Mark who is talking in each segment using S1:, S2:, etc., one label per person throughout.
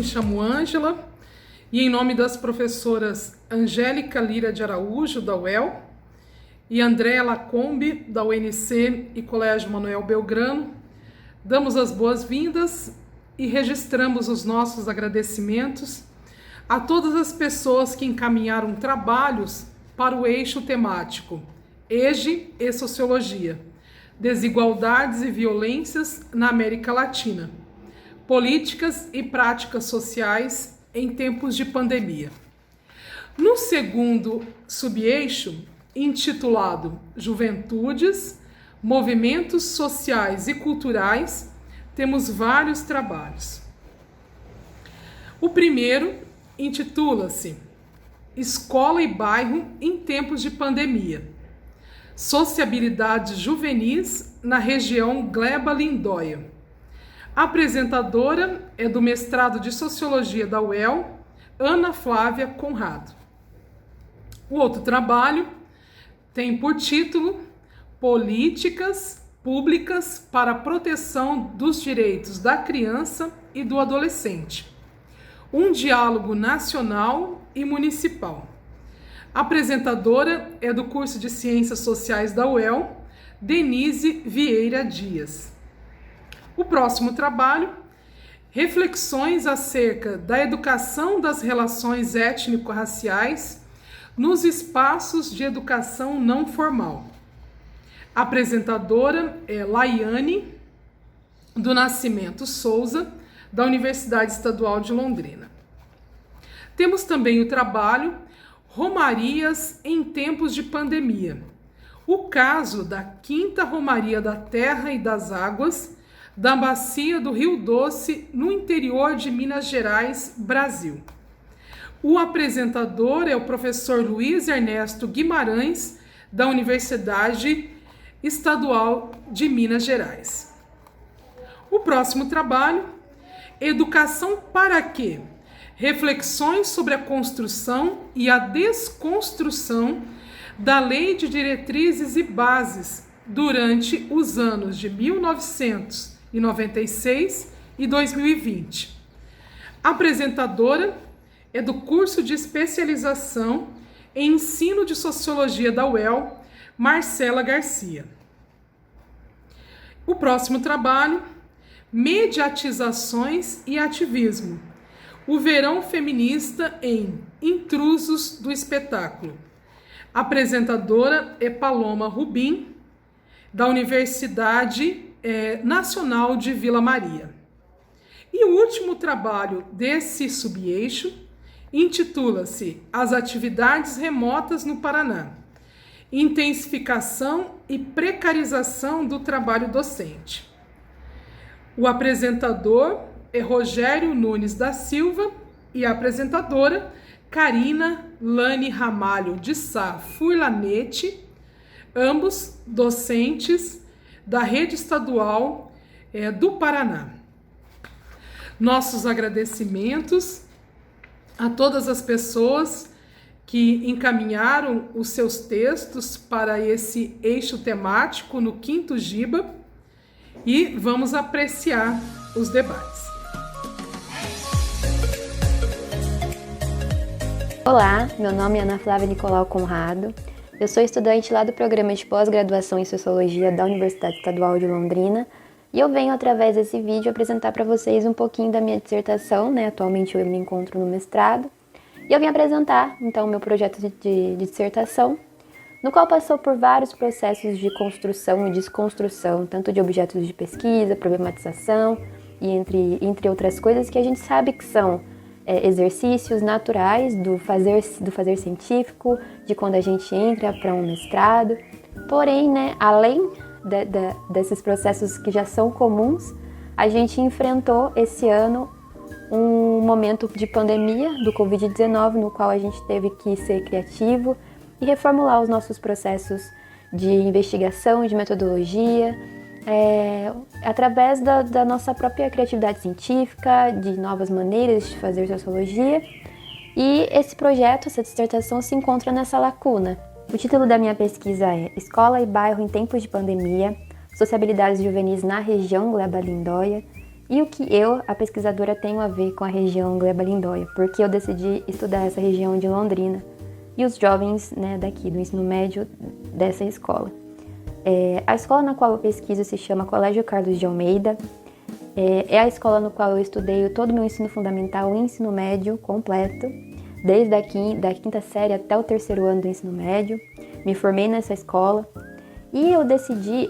S1: chamo Ângela e em nome das professoras Angélica Lira de Araújo, da UEL, e Andréa Lacombe, da UNC e Colégio Manuel Belgrano, damos as boas-vindas e registramos os nossos agradecimentos a todas as pessoas que encaminharam trabalhos para o eixo temático EJE e Sociologia, Desigualdades e Violências na América Latina, Políticas e Práticas Sociais em Tempos de Pandemia. No segundo subeixo, intitulado Juventudes, Movimentos Sociais e Culturais, temos vários trabalhos. O primeiro intitula-se Escola e Bairro em Tempos de Pandemia, Sociabilidades Juvenis na região Gleba-Lindóia. A apresentadora é do mestrado de Sociologia da UEL, Ana Flávia Conrado. O outro trabalho tem por título Políticas Públicas para a Proteção dos Direitos da Criança e do Adolescente. Um diálogo nacional e municipal. A apresentadora é do curso de Ciências Sociais da UEL, Denise Vieira Dias. O próximo trabalho, reflexões acerca da educação das relações étnico-raciais nos espaços de educação não formal. A apresentadora é Laiane do Nascimento Souza, da Universidade Estadual de Londrina. Temos também o trabalho Romarias em Tempos de Pandemia. O caso da Quinta Romaria da Terra e das Águas, da Bacia do Rio Doce, no interior de Minas Gerais, Brasil. O apresentador é o professor Luiz Ernesto Guimarães, da Universidade Estadual de Minas Gerais. O próximo trabalho, Educação para quê? Reflexões sobre a construção e a desconstrução da Lei de Diretrizes e Bases durante os anos de 1996 e 2020. A apresentadora é do curso de especialização em ensino de Sociologia da UEL, Marcela Garcia. O próximo trabalho, Mediatizações e Ativismo. O verão feminista em Intrusos do Espetáculo. A apresentadora é Paloma Rubim, da Universidade Nacional de Vila Maria. E o último trabalho desse subeixo intitula-se As Atividades Remotas no Paraná. Intensificação e precarização do trabalho docente. O apresentador é Rogério Nunes da Silva e a apresentadora Karina Lani Ramalho de Sá Furlanete, ambos docentes da Rede Estadual do Paraná. Nossos agradecimentos a todas as pessoas que encaminharam os seus textos para esse eixo temático no quinto GIBA e vamos apreciar os debates.
S2: Olá, meu nome é Ana Flávia Nicolau Conrado, eu sou estudante lá do programa de pós-graduação em Sociologia da Universidade Estadual de Londrina e eu venho através desse vídeo apresentar para vocês um pouquinho da minha dissertação, Atualmente eu me encontro no mestrado, e eu vim apresentar então o meu projeto de dissertação, no qual passou por vários processos de construção e desconstrução, tanto de objetos de pesquisa, problematização e entre outras coisas que a gente sabe que são exercícios naturais do fazer científico, de quando a gente entra para um mestrado. Porém, além desses processos que já são comuns, a gente enfrentou esse ano um momento de pandemia do Covid-19, no qual a gente teve que ser criativo e reformular os nossos processos de investigação, de metodologia, através da nossa própria criatividade científica, de novas maneiras de fazer sociologia. E esse projeto, essa dissertação, se encontra nessa lacuna. O título da minha pesquisa é Escola e Bairro em Tempos de Pandemia, Sociabilidades Juvenis na região Gleba-Lindóia, E o que eu, a pesquisadora, tenho a ver com a região Gleba-Lindóia, porque eu decidi estudar essa região de Londrina e os jovens, né, daqui do ensino médio dessa escola. A escola na qual eu pesquiso se chama Colégio Carlos de Almeida. É a escola no qual eu estudei todo o meu ensino fundamental e ensino médio completo, desde da quinta série até o terceiro ano do ensino médio. Me formei nessa escola e eu decidi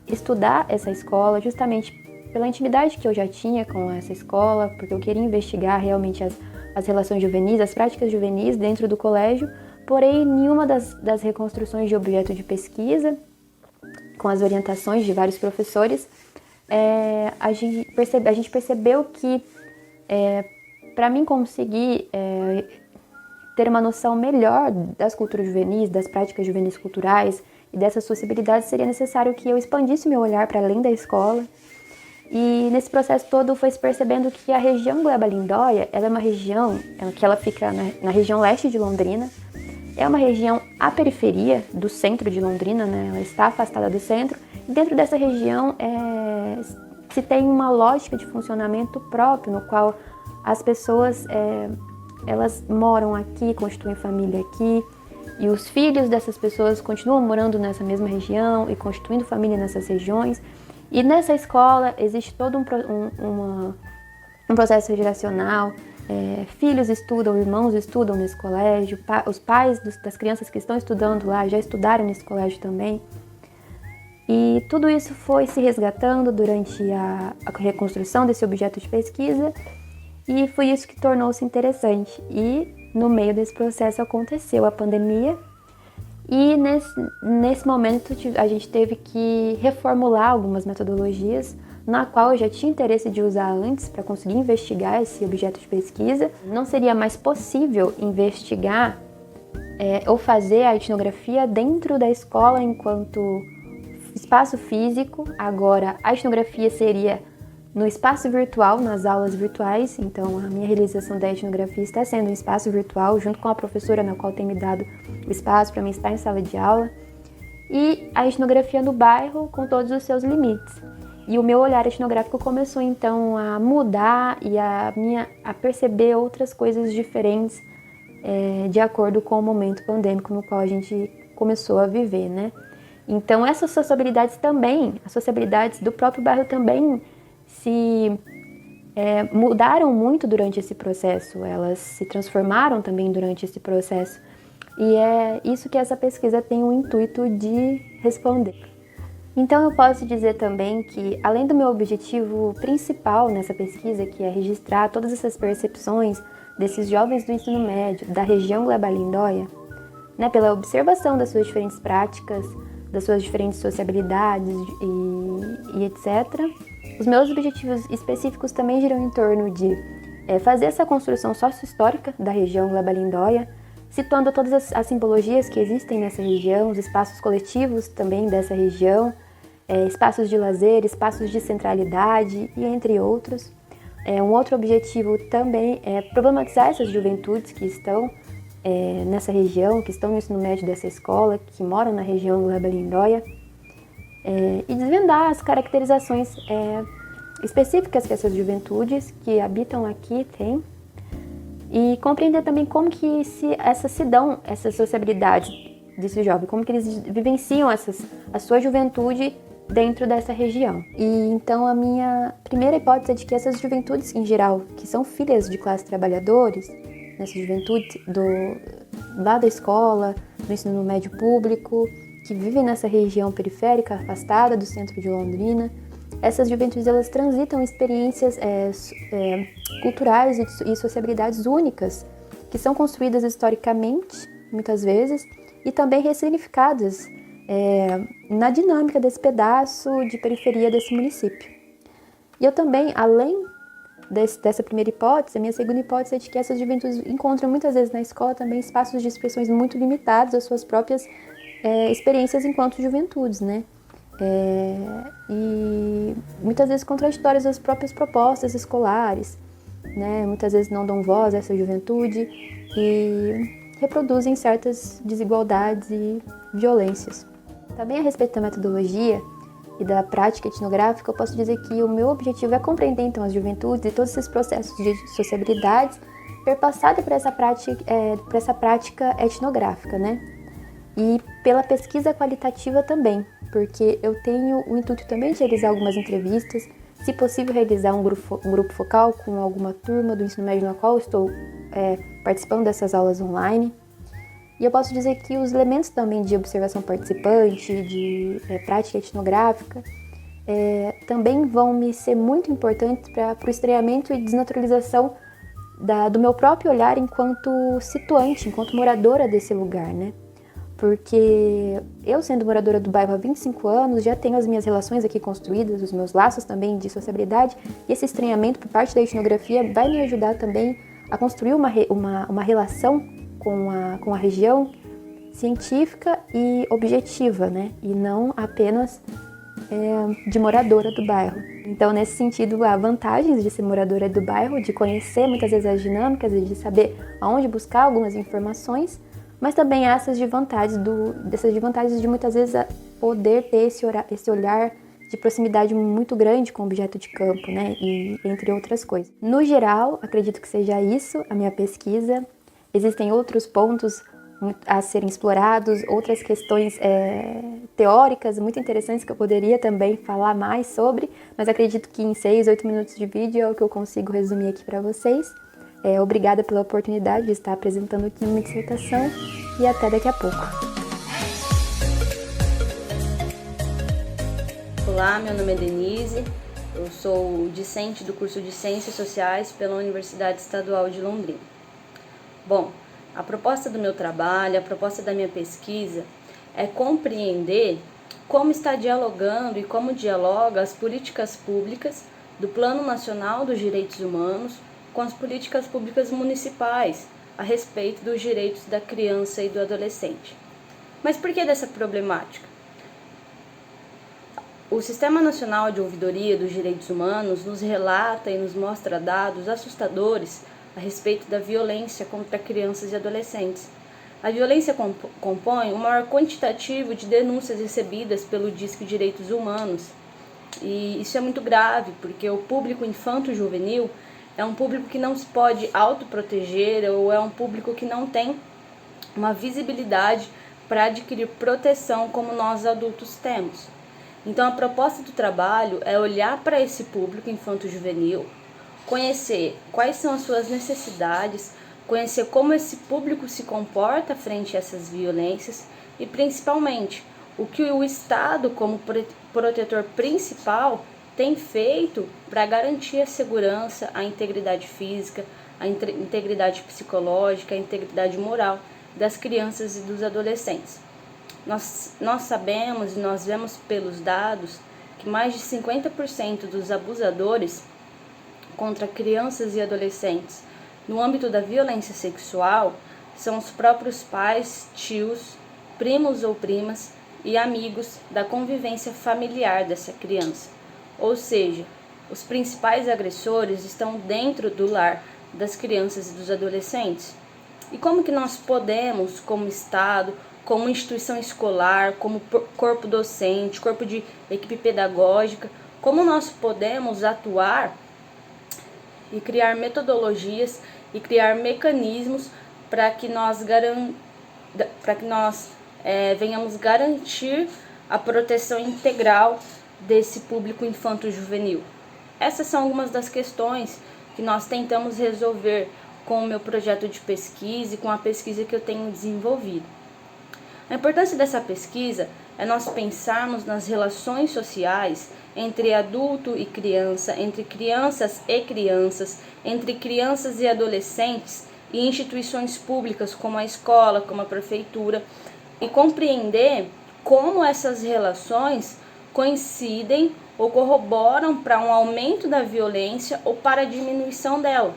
S2: estudar essa escola justamente pela intimidade que eu já tinha com essa escola, porque eu queria investigar realmente as relações juvenis, as práticas juvenis dentro do colégio, porém nenhuma das reconstruções de objeto de pesquisa, com as orientações de vários professores, a gente percebeu que para mim conseguir ter uma noção melhor das culturas juvenis, das práticas juvenis culturais e dessas sociabilidades, seria necessário que eu expandisse meu olhar para além da escola. E nesse processo todo foi se percebendo que a região Gleba-Lindóia, ela é uma região que ela fica na região leste de Londrina, é uma região à periferia do centro de Londrina, né? Ela está afastada do centro, e dentro dessa região se tem uma lógica de funcionamento próprio, no qual as pessoas elas moram aqui, constituem família aqui, e os filhos dessas pessoas continuam morando nessa mesma região e constituindo família nessas regiões. E nessa escola existe todo um processo geracional, filhos estudam, irmãos estudam nesse colégio, os pais das crianças que estão estudando lá já estudaram nesse colégio também. E tudo isso foi se resgatando durante a reconstrução desse objeto de pesquisa, e foi isso que tornou-se interessante. E no meio desse processo aconteceu a pandemia, e nesse momento a gente teve que reformular algumas metodologias na qual eu já tinha interesse de usar antes para conseguir investigar esse objeto de pesquisa. Não seria mais possível investigar ou fazer a etnografia dentro da escola enquanto espaço físico. Agora a etnografia seria no espaço virtual, nas aulas virtuais. Então a minha realização da etnografia está sendo um espaço virtual, junto com a professora na qual tem me dado o espaço para mim estar em sala de aula. E a etnografia no bairro com todos os seus limites. E o meu olhar etnográfico começou então a mudar e a perceber outras coisas diferentes de acordo com o momento pandêmico no qual a gente começou a viver, né? Então essas sociabilidades também, as sociabilidades do próprio bairro também se mudaram muito durante esse processo, elas se transformaram também durante esse processo. E é isso que essa pesquisa tem o intuito de responder. Então eu posso dizer também que, além do meu objetivo principal nessa pesquisa, que é registrar todas essas percepções desses jovens do ensino médio, da região Gleba-Lindóia, né, pela observação das suas diferentes práticas, das suas diferentes sociabilidades e etc., os meus objetivos específicos também giram em torno de fazer essa construção sócio-histórica da região Gleba-Lindóia, situando todas as simbologias que existem nessa região, os espaços coletivos também dessa região, espaços de lazer, espaços de centralidade e entre outros. Um outro objetivo também é problematizar essas juventudes que estão nessa região, que estão no ensino médio dessa escola, que moram na região Gleba-Lindóia, e desvendar as caracterizações específicas que essas juventudes que habitam aqui têm, e compreender também como que se dão essas sociabilidades desses jovens, como que eles vivenciam a sua juventude dentro dessa região. E então a minha primeira hipótese é de que essas juventudes em geral, que são filhas de classes trabalhadores, nessa juventude lá da escola, do ensino médio público, que vivem nessa região periférica, afastada do centro de Londrina, essas juventudes elas transitam experiências culturais e sociabilidades únicas, que são construídas historicamente, muitas vezes, e também ressignificadas na dinâmica desse pedaço de periferia desse município. E eu também, além dessa primeira hipótese, a minha segunda hipótese é de que essas juventudes encontram muitas vezes na escola também espaços de expressões muito limitados às suas próprias experiências enquanto juventudes, né? E muitas vezes contraditórias às próprias propostas escolares, né? Muitas vezes não dão voz a essa juventude e reproduzem certas desigualdades e violências. Também a respeito da metodologia, e da prática etnográfica, eu posso dizer que o meu objetivo é compreender então as juventudes e todos esses processos de sociabilidades perpassado por essa prática etnográfica, né? E pela pesquisa qualitativa também, porque eu tenho o intuito também de realizar algumas entrevistas, se possível realizar um grupo focal com alguma turma do ensino médio na qual eu estou participando dessas aulas online. E eu posso dizer que os elementos também de observação participante, de prática etnográfica, também vão me ser muito importantes para o estranhamento e desnaturalização do meu próprio olhar enquanto situante, enquanto moradora desse lugar, né? Porque eu, sendo moradora do bairro há 25 anos, já tenho as minhas relações aqui construídas, os meus laços também de sociabilidade, e esse estranhamento por parte da etnografia vai me ajudar também a construir uma relação com a região científica e objetiva, né? E não apenas de moradora do bairro. Então, nesse sentido, há vantagens de ser moradora do bairro, de conhecer muitas vezes as dinâmicas e de saber aonde buscar algumas informações, mas também há essas desvantagens de muitas vezes poder ter esse olhar de proximidade muito grande com o objeto de campo, né? E entre outras coisas. No geral, acredito que seja isso a minha pesquisa. Existem outros pontos a serem explorados, outras questões teóricas muito interessantes que eu poderia também falar mais sobre, mas acredito que em 6, 8 minutos de vídeo é o que eu consigo resumir aqui para vocês. Obrigada pela oportunidade de estar apresentando aqui minha dissertação e até daqui a pouco.
S3: Olá, meu nome é Denise, eu sou discente do curso de Ciências Sociais pela Universidade Estadual de Londrina. Bom, a proposta do meu trabalho, a proposta da minha pesquisa é compreender como está dialogando e como dialoga as políticas públicas do Plano Nacional dos Direitos Humanos com as políticas públicas municipais a respeito dos direitos da criança e do adolescente. Mas por que dessa problemática? O Sistema Nacional de Ouvidoria dos Direitos Humanos nos relata e nos mostra dados assustadores a respeito da violência contra crianças e adolescentes. A violência compõe o maior quantitativo de denúncias recebidas pelo Disque Direitos Humanos. E isso é muito grave, porque o público infanto-juvenil é um público que não se pode autoproteger ou é um público que não tem uma visibilidade para adquirir proteção como nós adultos temos. Então a proposta do trabalho é olhar para esse público infanto-juvenil, conhecer quais são as suas necessidades, conhecer como esse público se comporta frente a essas violências e principalmente o que o Estado como protetor principal tem feito para garantir a segurança, a integridade física, a integridade psicológica, a integridade moral das crianças e dos adolescentes. Nós sabemos e nós vemos pelos dados que mais de 50% dos abusadores contra crianças e adolescentes no âmbito da violência sexual são os próprios pais, tios, primos ou primas e amigos da convivência familiar dessa criança. Ou seja, os principais agressores estão dentro do lar das crianças e dos adolescentes. E como que nós podemos, como Estado, como instituição escolar, como corpo docente, corpo de equipe pedagógica, como nós podemos atuar e criar metodologias e criar mecanismos para que nós venhamos garantir a proteção integral desse público infanto-juvenil. Essas são algumas das questões que nós tentamos resolver com o meu projeto de pesquisa e com a pesquisa que eu tenho desenvolvido. A importância dessa pesquisa é nós pensarmos nas relações sociais entre adulto e criança, entre crianças e crianças, entre crianças e adolescentes e instituições públicas como a escola, como a prefeitura, e compreender como essas relações coincidem ou corroboram para um aumento da violência ou para a diminuição dela.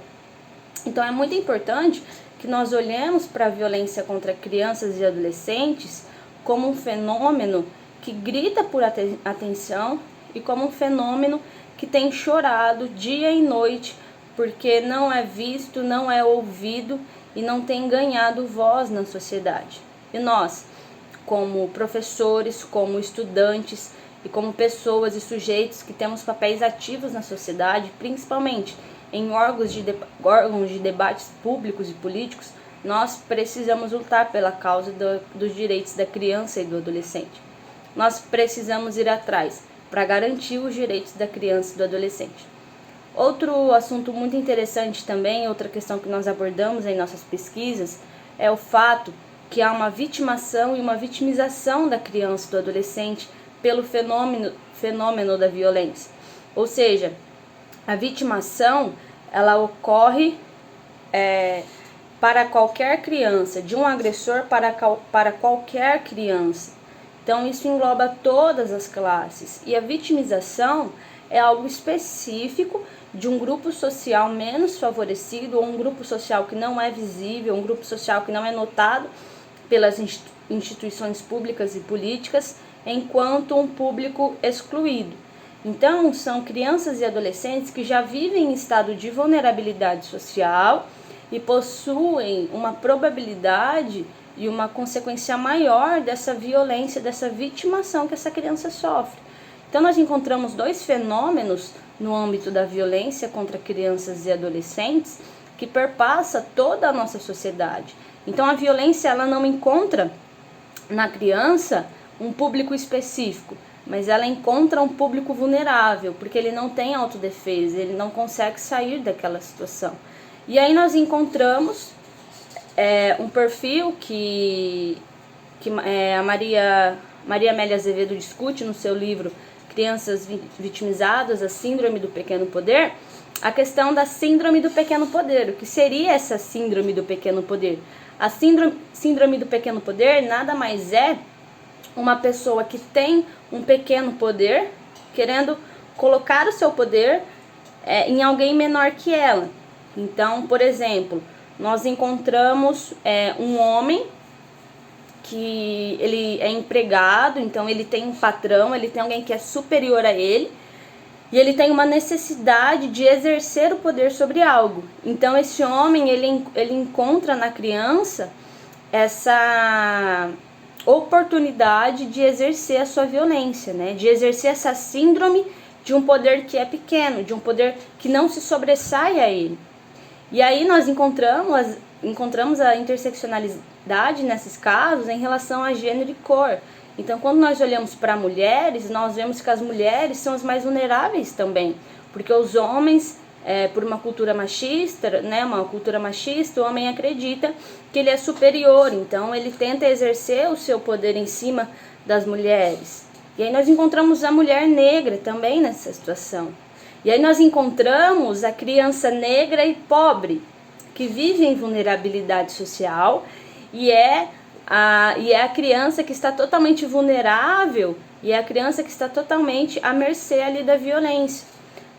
S3: Então é muito importante que nós olhemos para a violência contra crianças e adolescentes como um fenômeno que grita por atenção e como um fenômeno que tem chorado dia e noite porque não é visto, não é ouvido e não tem ganhado voz na sociedade. E nós, como professores, como estudantes e como pessoas e sujeitos que temos papéis ativos na sociedade, principalmente em órgãos de debates públicos e políticos, nós precisamos lutar pela causa dos direitos da criança e do adolescente. Nós precisamos ir atrás para garantir os direitos da criança e do adolescente. Outro assunto muito interessante também, outra questão que nós abordamos em nossas pesquisas, é o fato que há uma vitimação e uma vitimização da criança e do adolescente pelo fenômeno da violência. Ou seja, a vitimação, ela ocorre para qualquer criança, de um agressor para qualquer criança. Então isso engloba todas as classes. E a vitimização é algo específico de um grupo social menos favorecido, ou um grupo social que não é visível, um grupo social que não é notado pelas instituições públicas e políticas, enquanto um público excluído. Então, são crianças e adolescentes que já vivem em estado de vulnerabilidade social e possuem uma probabilidade e uma consequência maior dessa violência, dessa vitimação que essa criança sofre. Então, nós encontramos dois fenômenos no âmbito da violência contra crianças e adolescentes que perpassa toda a nossa sociedade. Então, a violência, ela não encontra na criança um público específico, mas ela encontra um público vulnerável, porque ele não tem autodefesa, ele não consegue sair daquela situação. E aí nós encontramos um perfil que a Maria Amélia Azevedo discute no seu livro Crianças Vitimizadas, a Síndrome do Pequeno Poder, a questão da Síndrome do Pequeno Poder. O que seria essa Síndrome do Pequeno Poder? A Síndrome do Pequeno Poder nada mais é uma pessoa que tem um pequeno poder, querendo colocar o seu poder em alguém menor que ela. Então, por exemplo, nós encontramos um homem que ele é empregado, então ele tem um patrão, ele tem alguém que é superior a ele, e ele tem uma necessidade de exercer o poder sobre algo. Então esse homem, ele encontra na criança essa oportunidade de exercer a sua violência, né? De exercer essa síndrome de um poder que é pequeno, de um poder que não se sobressai a ele. E aí nós encontramos a interseccionalidade nesses casos em relação a gênero e cor. Então, quando nós olhamos para mulheres, nós vemos que as mulheres são as mais vulneráveis também, porque os homens, por uma cultura machista, né, o homem acredita que ele é superior, então ele tenta exercer o seu poder em cima das mulheres. E aí nós encontramos a mulher negra também nessa situação. E aí nós encontramos a criança negra e pobre, que vive em vulnerabilidade social, e é a criança que está totalmente vulnerável, e é a criança que está totalmente à mercê ali da violência.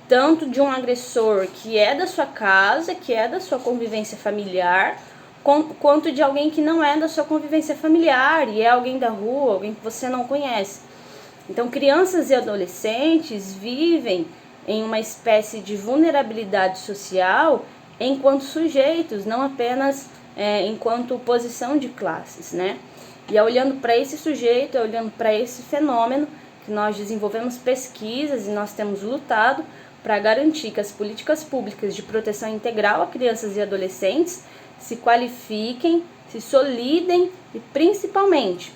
S3: Tanto de um agressor que é da sua casa, que é da sua convivência familiar, quanto de alguém que não é da sua convivência familiar, e é alguém da rua, alguém que você não conhece. Então, crianças e adolescentes vivem em uma espécie de vulnerabilidade social enquanto sujeitos, não apenas enquanto posição de classes, né? E é olhando para esse sujeito, é olhando para esse fenômeno que nós desenvolvemos pesquisas e nós temos lutado para garantir que as políticas públicas de proteção integral a crianças e adolescentes se qualifiquem, se solidem e principalmente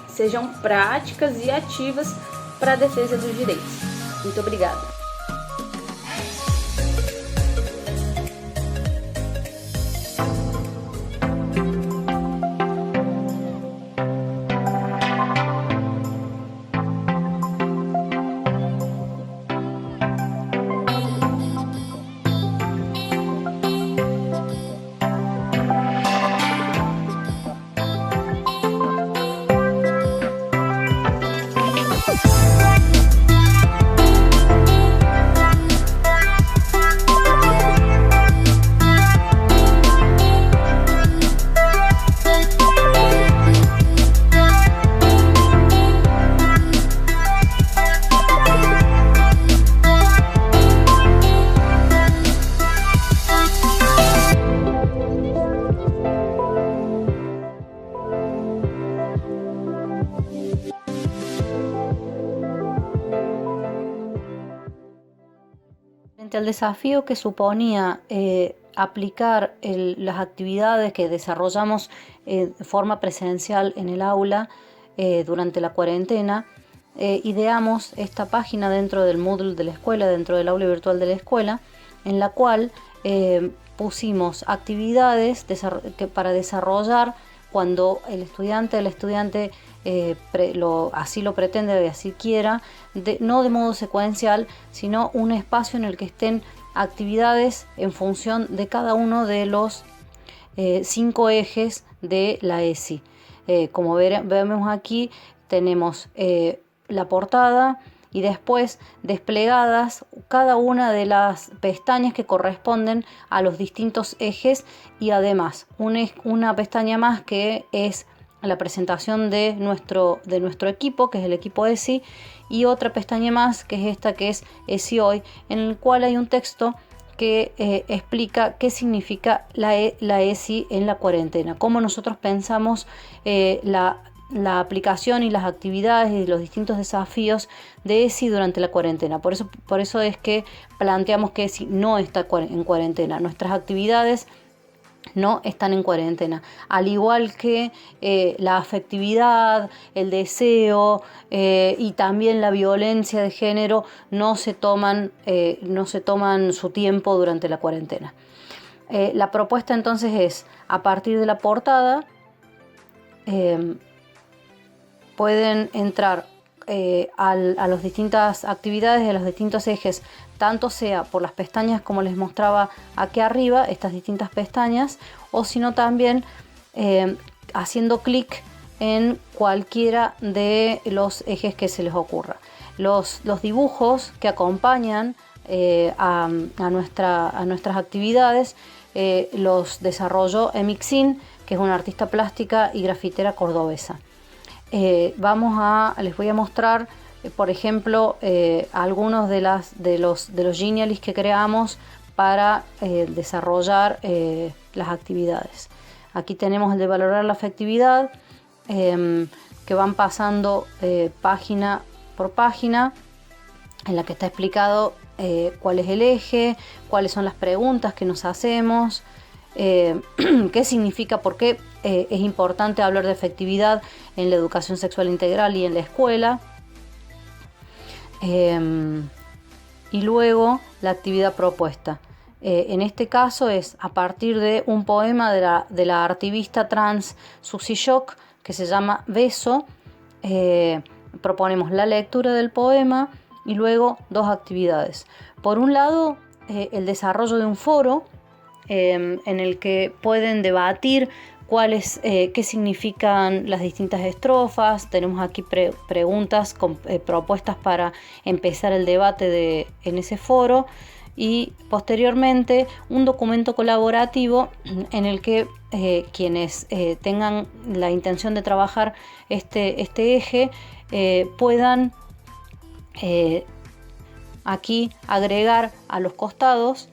S3: sejam práticas e ativas para a defesa dos direitos. Muito obrigada.
S4: frente al desafío que suponía aplicar las actividades que desarrollamos de forma presencial en el aula durante la cuarentena, ideamos esta página dentro del Moodle de la escuela, dentro del aula virtual de la escuela, en la cual pusimos actividades para desarrollar cuando el estudiante así lo pretende y así quiera, no de modo secuencial, sino un espacio en el que estén actividades en función de cada uno de los 5 ejes de la ESI. Como vemos aquí, tenemos la portada y después desplegadas cada una de las pestañas que corresponden a los distintos ejes, y además una pestaña más que es la presentación de nuestro equipo, que es el equipo ESI, y otra pestaña más que es esta, que es ESI Hoy, en el cual hay un texto que explica qué significa la ESI en la cuarentena, cómo nosotros pensamos la aplicación y las actividades y los distintos desafíos de ESI durante la cuarentena. Por eso es que planteamos que ESI no está en cuarentena. Nuestras actividades no están en cuarentena, al igual que la afectividad, el deseo y también la violencia de género no se toman su tiempo durante la cuarentena. La propuesta entonces es, a partir de la portada, pueden entrar a las distintas actividades de los distintos ejes, tanto sea por las pestañas como les mostraba aquí arriba, estas distintas pestañas, o sino también haciendo clic en cualquiera de los ejes que se les ocurra. Los dibujos que acompañan a nuestras actividades los desarrolló Emixin, que es una artista plástica y grafitera cordobesa. Les voy a mostrar, por ejemplo, algunos de los genialis que creamos para desarrollar las actividades. Aquí tenemos el de valorar la afectividad, que van pasando página por página, en la que está explicado cuál es el eje, cuáles son las preguntas que nos hacemos, qué significa, por qué es importante hablar de afectividad en la educación sexual integral y en la escuela, y luego la actividad propuesta. En este caso es a partir de un poema de la activista trans Susy Shock, que se llama Beso. Proponemos la lectura del poema y luego 2 actividades. Por un lado, el desarrollo de un foro en el que pueden debatir qué significan las distintas estrofas. Tenemos aquí preguntas con propuestas para empezar el debate en ese foro, y posteriormente un documento colaborativo en el que quienes tengan la intención de trabajar este eje puedan aquí agregar a los costados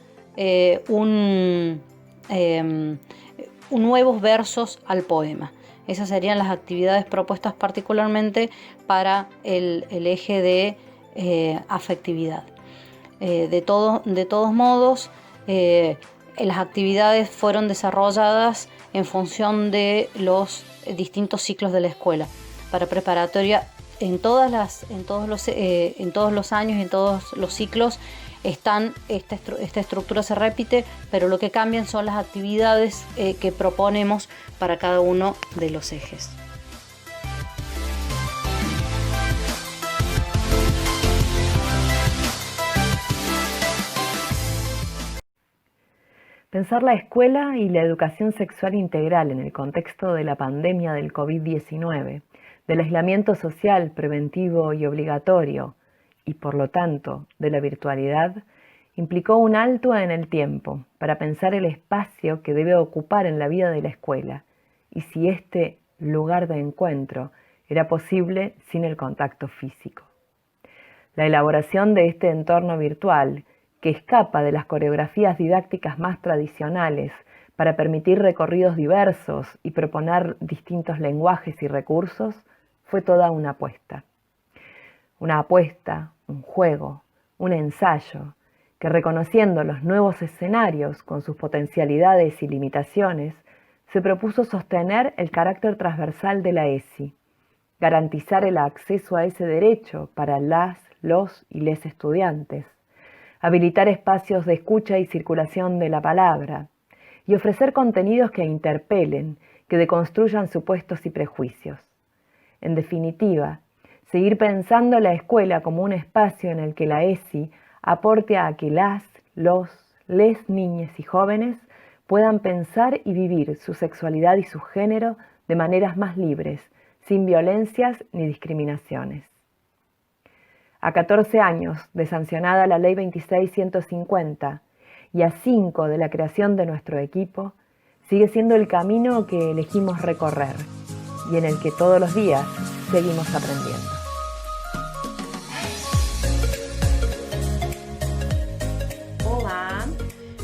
S4: nuevos versos al poema. Esas serían las actividades propuestas particularmente para el eje de afectividad. De todos modos, las actividades fueron desarrolladas en función de los distintos ciclos de la escuela. Para preparatoria, en todos los años y en todos los ciclos esta estructura se repite, pero lo que cambian son las actividades que proponemos para cada uno de los ejes.
S5: Pensar la escuela y la educación sexual integral en el contexto de la pandemia del COVID-19, del aislamiento social preventivo y obligatorio, y por lo tanto de la virtualidad, implicó un alto en el tiempo para pensar el espacio que debe ocupar en la vida de la escuela y si este lugar de encuentro era posible sin el contacto físico. La elaboración de este entorno virtual, que escapa de las coreografías didácticas más tradicionales para permitir recorridos diversos y proponer distintos lenguajes y recursos, fue toda una apuesta. Una apuesta, un juego, un ensayo, que reconociendo los nuevos escenarios con sus potencialidades y limitaciones, se propuso sostener el carácter transversal de la ESI, garantizar el acceso a ese derecho para los y les estudiantes, habilitar espacios de escucha y circulación de la palabra, y ofrecer contenidos que interpelen, que deconstruyan supuestos y prejuicios. En definitiva, seguir pensando la escuela como un espacio en el que la ESI aporte a que les niñas y jóvenes puedan pensar y vivir su sexualidad y su género de maneras más libres, sin violencias ni discriminaciones. A 14 años de sancionada la Ley 26.150 y a 5 de la creación de nuestro equipo, sigue siendo el camino que elegimos recorrer y en el que todos los días seguimos aprendiendo.
S6: Olá,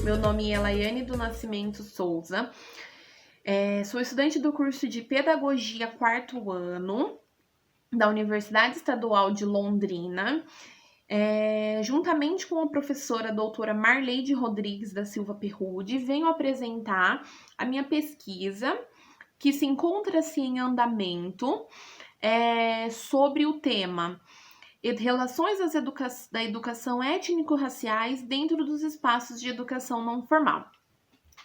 S6: meu nome é Laiane do Nascimento Souza, sou estudante do curso de Pedagogia 4º ano da Universidade Estadual de Londrina, juntamente com a professora doutora Marleide Rodrigues da Silva Perrude, venho apresentar a minha pesquisa, que se encontra-se em andamento, sobre o tema Relações da Educação Étnico-Raciais dentro dos espaços de educação não formal.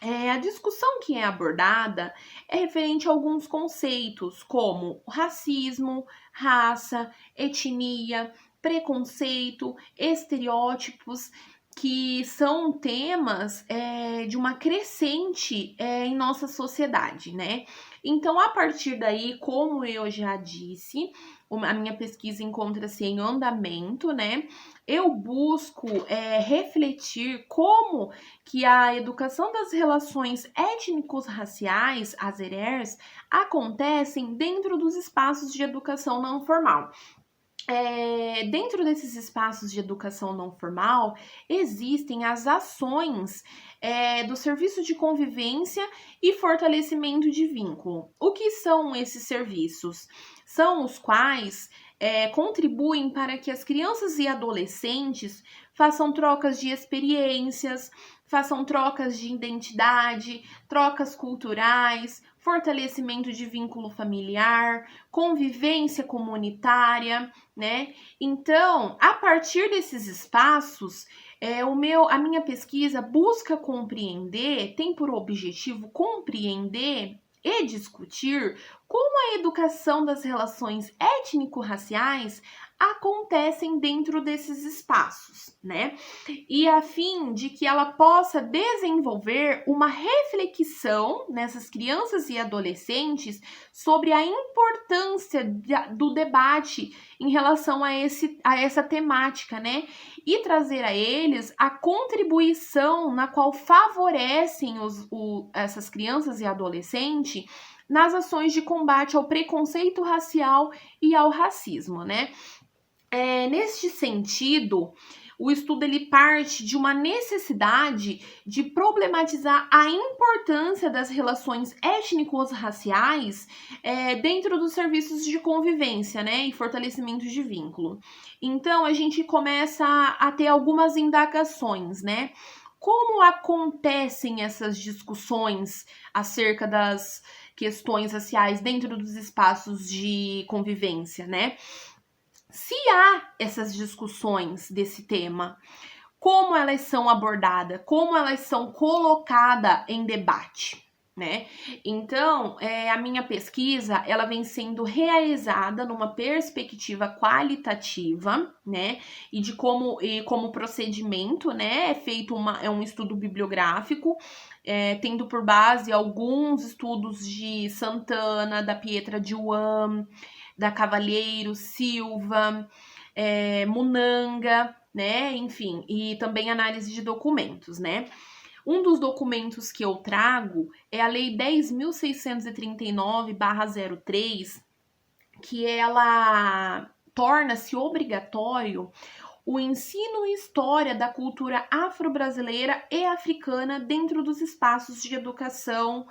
S6: A discussão que é abordada é referente a alguns conceitos, como racismo, raça, etnia, preconceito, estereótipos, que são temas de uma crescente em nossa sociedade, né? Então, a partir daí, como eu já disse, a minha pesquisa encontra-se em andamento, né? Eu busco refletir como que a educação das relações étnicos-raciais, as ERERs, acontecem dentro dos espaços de educação não formal. Dentro desses espaços de educação não formal, existem as ações do serviço de convivência e fortalecimento de vínculo. O que são esses serviços? São os quais contribuem para que as crianças e adolescentes façam trocas de experiências, façam trocas de identidade, trocas culturais, fortalecimento de vínculo familiar, convivência comunitária, né? Então, a partir desses espaços, a minha pesquisa busca compreender, tem por objetivo compreender e discutir como a educação das relações étnico-raciais acontecem dentro desses espaços, né? E a fim de que ela possa desenvolver uma reflexão nessas crianças e adolescentes sobre a importância do debate em relação a essa temática, né? E trazer a eles a contribuição na qual favorecem essas crianças e adolescentes nas ações de combate ao preconceito racial e ao racismo, né? Neste sentido, o estudo ele parte de uma necessidade de problematizar a importância das relações étnicos-raciais dentro dos serviços de convivência, né, e fortalecimento de vínculo. Então, a gente começa a ter algumas indagações, né? Como acontecem essas discussões acerca das questões raciais dentro dos espaços de convivência, né? Se há essas discussões desse tema, como elas são abordadas, como elas são colocadas em debate, né? Então, a minha pesquisa, ela vem sendo realizada numa perspectiva qualitativa, né? E como procedimento, né? É feito um estudo bibliográfico, tendo por base alguns estudos de Santana, da Pietra de Wuhan, da Cavalheiro, Silva, Munanga, né? Enfim, e também análise de documentos, né? Um dos documentos que eu trago é a Lei 10.639/03, que ela torna-se obrigatório o ensino e história da cultura afro-brasileira e africana dentro dos espaços de educação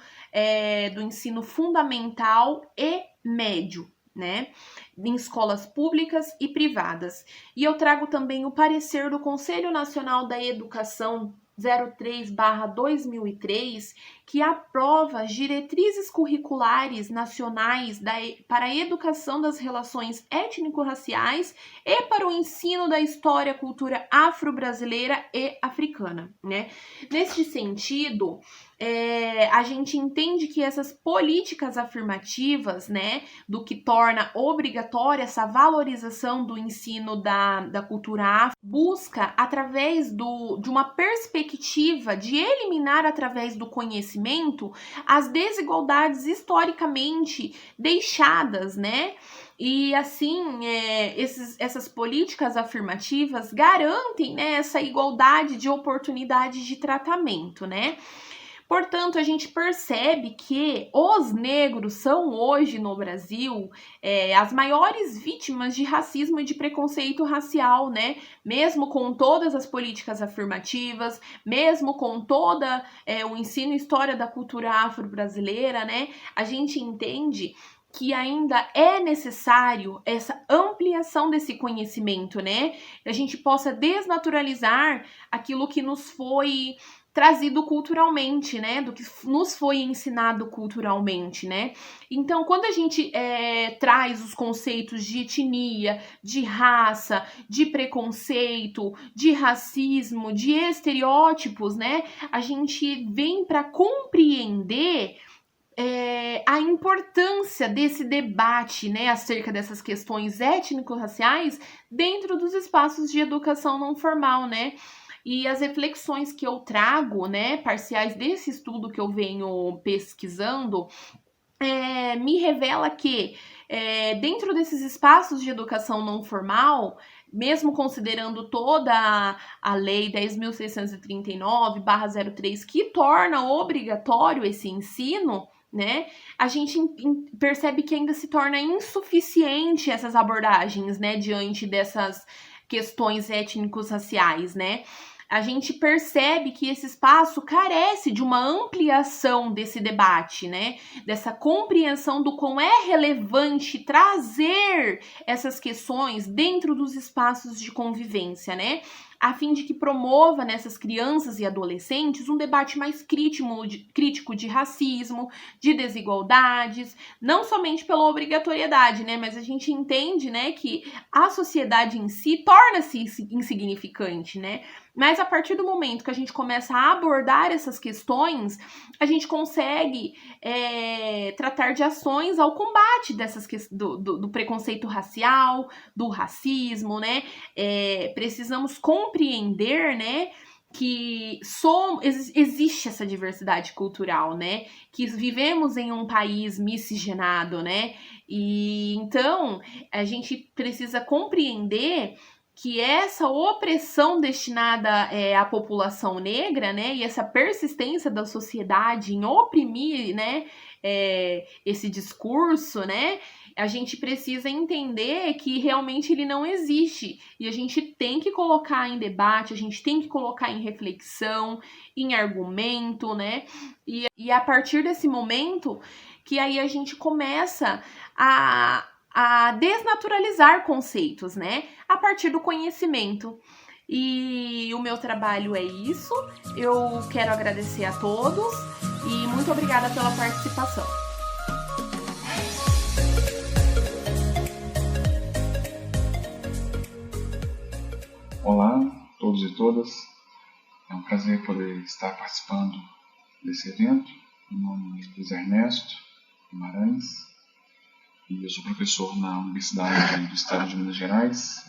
S6: do ensino fundamental e médio, né, em escolas públicas e privadas. E eu trago também o parecer do Conselho Nacional da Educação 03/2003, que aprova as diretrizes curriculares nacionais para a educação das relações étnico-raciais e para o ensino da história e cultura afro-brasileira e africana, né? Neste sentido, a gente entende que essas políticas afirmativas, né, do que torna obrigatória essa valorização do ensino da cultura afro, busca, através de uma perspectiva de eliminar, através do conhecimento, as desigualdades historicamente deixadas, né? E assim, essas políticas afirmativas garantem, né, essa igualdade de oportunidades de tratamento, né? Portanto, a gente percebe que os negros são hoje no Brasil as maiores vítimas de racismo e de preconceito racial, né? Mesmo com todas as políticas afirmativas, mesmo com toda o ensino e história da cultura afro-brasileira, né? A gente entende que ainda é necessário essa ampliação desse conhecimento, né? Que a gente possa desnaturalizar aquilo que nos foi trazido culturalmente, né, do que nos foi ensinado culturalmente, né. Então, quando a gente traz os conceitos de etnia, de raça, de preconceito, de racismo, de estereótipos, né, a gente vem para compreender a importância desse debate, né, acerca dessas questões étnico-raciais dentro dos espaços de educação não formal, né. E as reflexões que eu trago, né, parciais desse estudo que eu venho pesquisando, me revela que dentro desses espaços de educação não formal, mesmo considerando toda a Lei 10.639/03, que torna obrigatório esse ensino, né, a gente percebe que ainda se torna insuficiente essas abordagens, né, diante dessas questões étnicos raciais, né? A gente percebe que esse espaço carece de uma ampliação desse debate, né? Dessa compreensão do quão é relevante trazer essas questões dentro dos espaços de convivência, né? A fim de que promova nessas crianças e adolescentes um debate mais crítico de racismo, de desigualdades, não somente pela obrigatoriedade, né? Mas a gente entende, né, que a sociedade em si torna-se insignificante, né? Mas a partir do momento que a gente começa a abordar essas questões, a gente consegue tratar de ações ao combate do preconceito racial, do racismo, né? Precisamos compreender, né, que existe essa diversidade cultural, né? Que vivemos em um país miscigenado, né? E então a gente precisa compreender que essa opressão destinada à população negra, né, e essa persistência da sociedade em oprimir, né, esse discurso, né, a gente precisa entender que realmente ele não existe e a gente tem que colocar em debate, a gente tem que colocar em reflexão, em argumento, né, e a partir desse momento que aí a gente começa a desnaturalizar conceitos, né? A partir do conhecimento. E o meu trabalho é isso. Eu quero agradecer a todos e muito obrigada pela participação.
S7: Olá, todos e todas. É um prazer poder estar participando desse evento. Meu nome é Luiz Ernesto Guimarães. E eu sou professor na Universidade do Estado de Minas Gerais,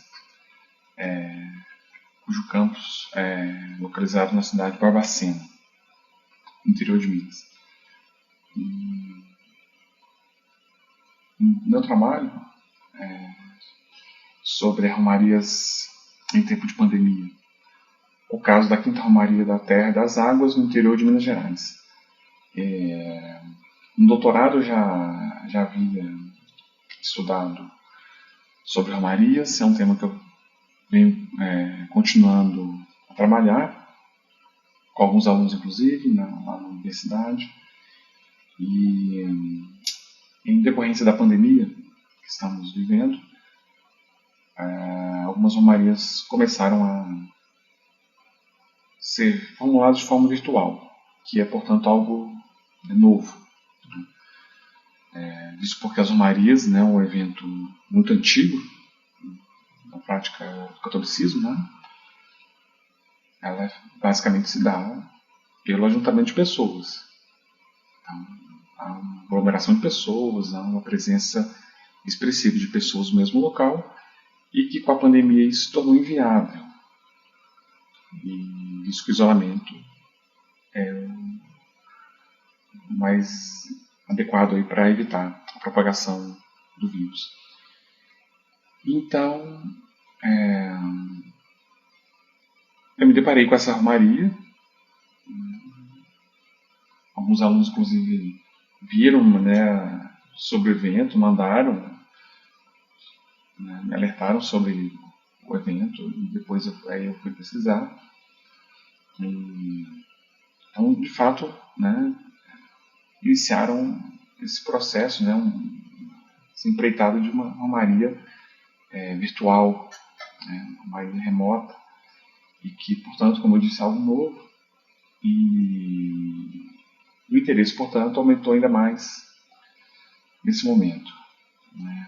S7: cujo campus é localizado na cidade de Barbacena, no interior de Minas. Meu trabalho é sobre romarias em tempo de pandemia. O caso da Quinta Romaria da Terra e das Águas, no interior de Minas Gerais. No doutorado eu já havia estudado sobre romarias, é um tema que eu venho continuando a trabalhar, com alguns alunos inclusive, lá na universidade. E em decorrência da pandemia, que estamos vivendo, algumas romarias começaram a ser formuladas de forma virtual, que é, portanto, algo novo. Isso porque as romarias, né, é um evento muito antigo na prática do catolicismo, né? Ela basicamente se dá pelo ajuntamento de pessoas. Então, há uma aglomeração de pessoas, há uma presença expressiva de pessoas no mesmo local, e que com a pandemia isso se tornou inviável. E isso que o isolamento é o mais adequado para evitar a propagação do vírus. Então, eu me deparei com essa romaria. Alguns alunos, inclusive, viram, né, sobre o evento, mandaram, né, me alertaram sobre o evento, e depois eu fui pesquisar. Então, de fato, né, iniciaram esse processo, né, essa empreitada de uma romaria virtual, né, uma romaria remota, e que, portanto, como eu disse, é algo novo, e o interesse, portanto, aumentou ainda mais nesse momento, né.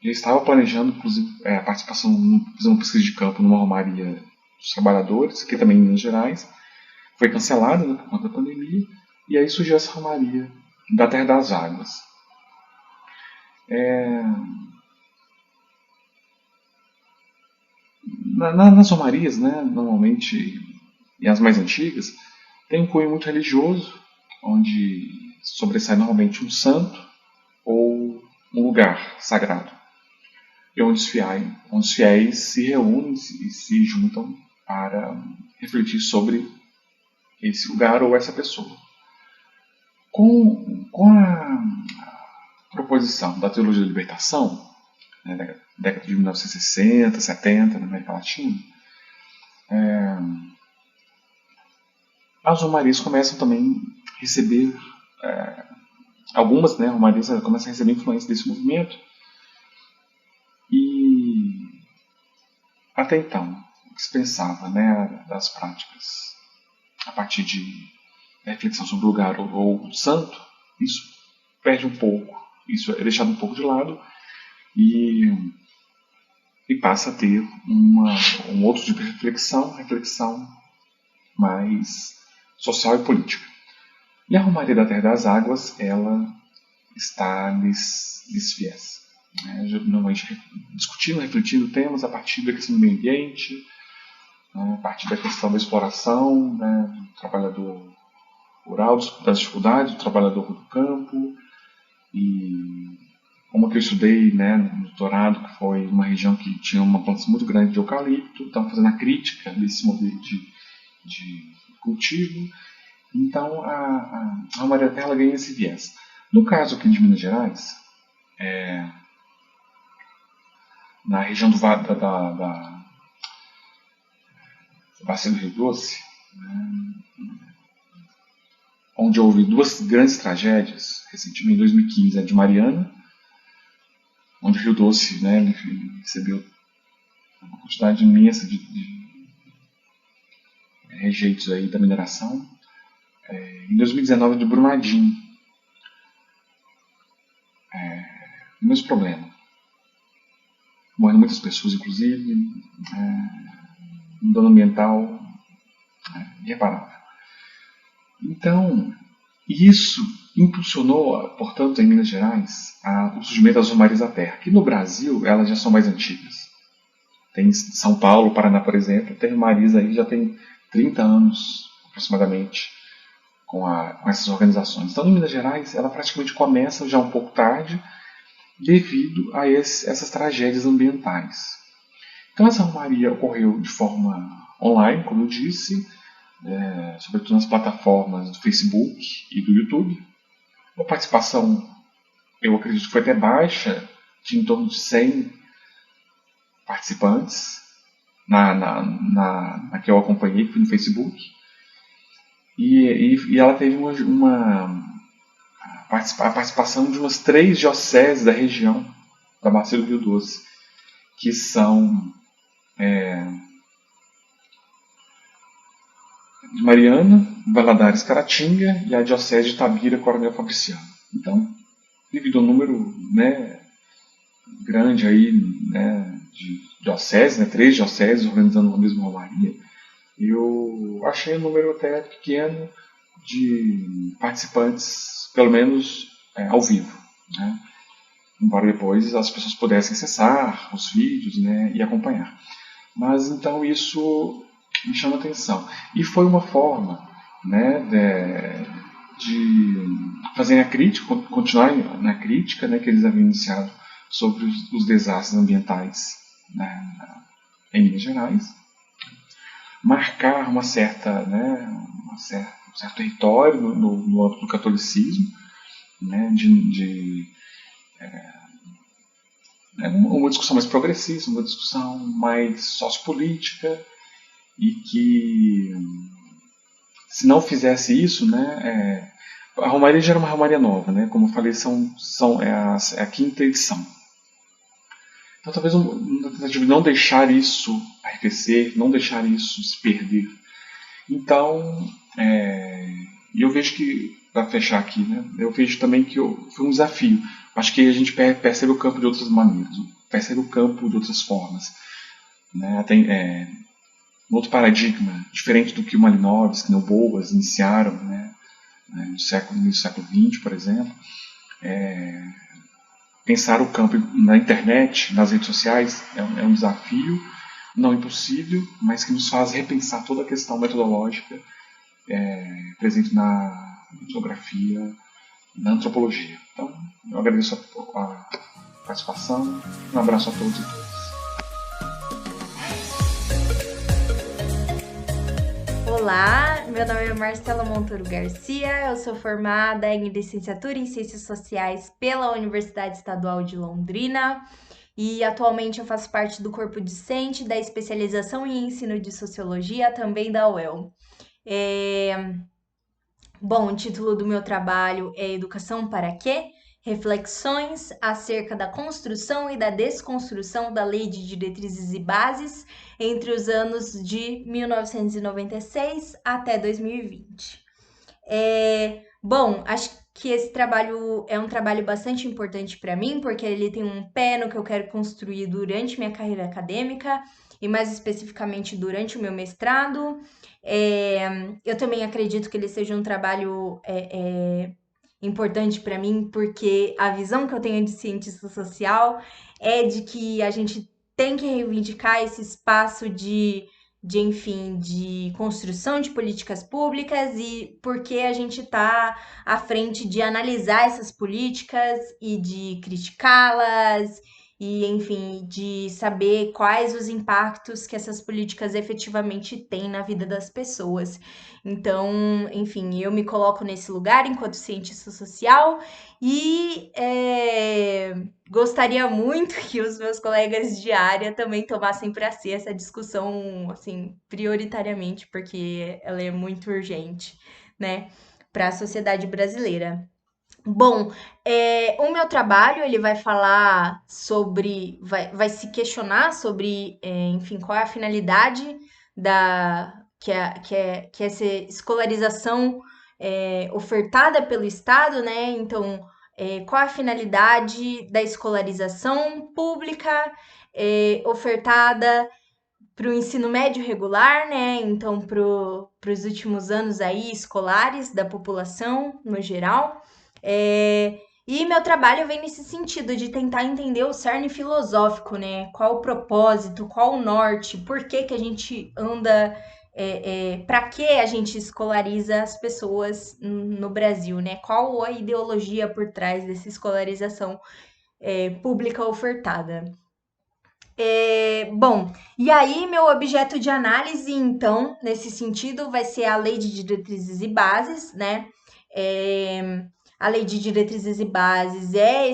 S7: Já estava planejando, inclusive, a participação, fazer uma pesquisa de campo numa romaria dos trabalhadores, aqui também em Minas Gerais. Foi cancelada, né, por conta da pandemia, e aí surgiu essa romaria da Terra das Águas. Nas romarias, né, normalmente, e as mais antigas, tem um cunho muito religioso, onde sobressai normalmente um santo ou um lugar sagrado, e onde os fiéis se reúnem e se juntam para refletir sobre esse lugar ou essa pessoa. Com a proposição da teologia da libertação, né, da década de 1960, 70, na América Latina, as romarias começam também a receber, algumas, né, romarias começam a receber influência desse movimento, e até então, o que se pensava, né, das práticas a partir de reflexão sobre o lugar ou o santo, isso perde um pouco, isso é deixado um pouco de lado, e passa a ter um outro tipo de reflexão mais social e política. E a Romaria da Terra das Águas, ela está nesse viés, né? Normalmente discutindo, refletindo temas a partir da questão do meio ambiente, né? A partir da questão da exploração, né, do trabalhador rural, das dificuldades do trabalhador do campo, e como que eu estudei, né, no doutorado, que foi uma região que tinha uma plantação muito grande de eucalipto, então fazendo a crítica desse modelo de cultivo. Então a Romaria da Terra ganha esse viés. No caso aqui de Minas Gerais, na região do Bacia do Rio Doce, né, onde houve duas grandes tragédias, recentemente em 2015, a de Mariana, onde o Rio Doce, né, recebeu uma quantidade imensa de rejeitos aí da mineração. Em 2019, de Brumadinho, o mesmo problema, morrendo muitas pessoas, inclusive, um dano ambiental irreparável. Então, isso impulsionou, portanto, em Minas Gerais, o surgimento das romarias da terra, que no Brasil elas já são mais antigas. Tem São Paulo, Paraná, por exemplo, tem romarias aí já tem 30 anos, aproximadamente, com essas organizações. Então, em Minas Gerais, ela praticamente começa já um pouco tarde, devido a essas tragédias ambientais. Então, essa romaria ocorreu de forma online, como eu disse, sobretudo nas plataformas do Facebook e do YouTube. A participação, eu acredito que foi até baixa, de em torno de 100 participantes, na que eu acompanhei, que foi no Facebook. E ela teve a participação de umas 3 dioceses da região, da Bacia do Rio Doce, que são de Mariana, Valadares, Caratinga e a Diocese de Itabira, Coronel Fabriciano. Então, devido ao número, né, grande aí, né, de dioceses, né, 3 dioceses organizando a mesma romaria, eu achei um número até pequeno de participantes, pelo menos ao vivo, né? Embora depois as pessoas pudessem acessar os vídeos, né, e acompanhar. Mas então isso me chama a atenção. E foi uma forma, né, de fazer a crítica, continuar na crítica, né, que eles haviam iniciado sobre os desastres ambientais, né, em Minas Gerais, marcar um certo território no âmbito do catolicismo, né, uma discussão mais progressista, uma discussão mais sociopolítica, e que, se não fizesse isso, né, a Romaria já era uma Romaria nova, né, como eu falei, é a 5ª edição. Então, talvez uma tentativa de não deixar isso arrefecer, não deixar isso se perder. Então, eu vejo que, para fechar aqui, né, eu vejo também que foi um desafio. Acho que a gente percebe o campo de outras maneiras, percebe o campo de outras formas, né, um outro paradigma, diferente do que o Malinowski, o Boas iniciaram, né, no século XX, por exemplo. Pensar o campo na internet, nas redes sociais, é um desafio, não impossível, mas que nos faz repensar toda a questão metodológica presente na etnografia, na antropologia. Então, eu agradeço a participação, um abraço a todos e todas.
S8: Olá, meu nome é Marcela Montoro Garcia, eu sou formada em licenciatura em Ciências Sociais pela Universidade Estadual de Londrina e atualmente eu faço parte do corpo discente da especialização em ensino de Sociologia, também da UEL. Bom, o título do meu trabalho é Educação para quê? Reflexões acerca da construção e da desconstrução da Lei de Diretrizes e Bases entre os anos de 1996 até 2020. Bom, acho que esse trabalho é um trabalho bastante importante para mim, porque ele tem um pé no que eu quero construir durante minha carreira acadêmica e mais especificamente durante o meu mestrado. Eu também acredito que ele seja um trabalho importante para mim, porque a visão que eu tenho de cientista social é de que a gente tem que reivindicar esse espaço de construção de políticas públicas e porque a gente está à frente de analisar essas políticas e de criticá-las e, enfim, de saber quais os impactos que essas políticas efetivamente têm na vida das pessoas. Então, enfim, eu me coloco nesse lugar enquanto cientista social e gostaria muito que os meus colegas de área também tomassem para si essa discussão, assim, prioritariamente, porque ela é muito urgente, né, para a sociedade brasileira. Bom, o meu trabalho ele vai falar sobre, vai se questionar sobre, enfim, qual é a finalidade que é essa escolarização ofertada pelo Estado, né? Então, qual é a finalidade da escolarização pública ofertada para o ensino médio regular, né? Então, para os últimos anos aí escolares da população no geral. E meu trabalho vem nesse sentido de tentar entender o cerne filosófico, né? Qual o propósito, qual o norte, por que que a gente anda, para que a gente escolariza as pessoas no Brasil, né? Qual a ideologia por trás dessa escolarização pública ofertada? Bom, e aí meu objeto de análise, então, nesse sentido, vai ser a Lei de Diretrizes e Bases, né? A Lei de Diretrizes e Bases é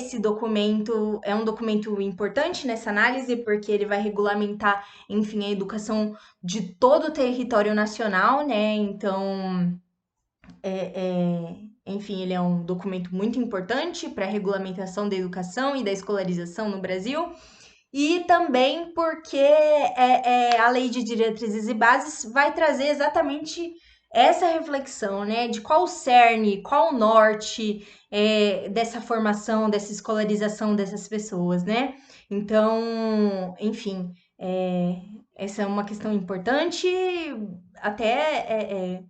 S8: um documento importante nessa análise, porque ele vai regulamentar, enfim, a educação de todo o território nacional, né? Então, enfim, ele é um documento muito importante para a regulamentação da educação e da escolarização no Brasil, e também porque a Lei de Diretrizes e Bases vai trazer exatamente essa reflexão, né, de qual o cerne, qual o norte dessa formação, dessa escolarização dessas pessoas, né? Então, enfim, essa é uma questão importante, até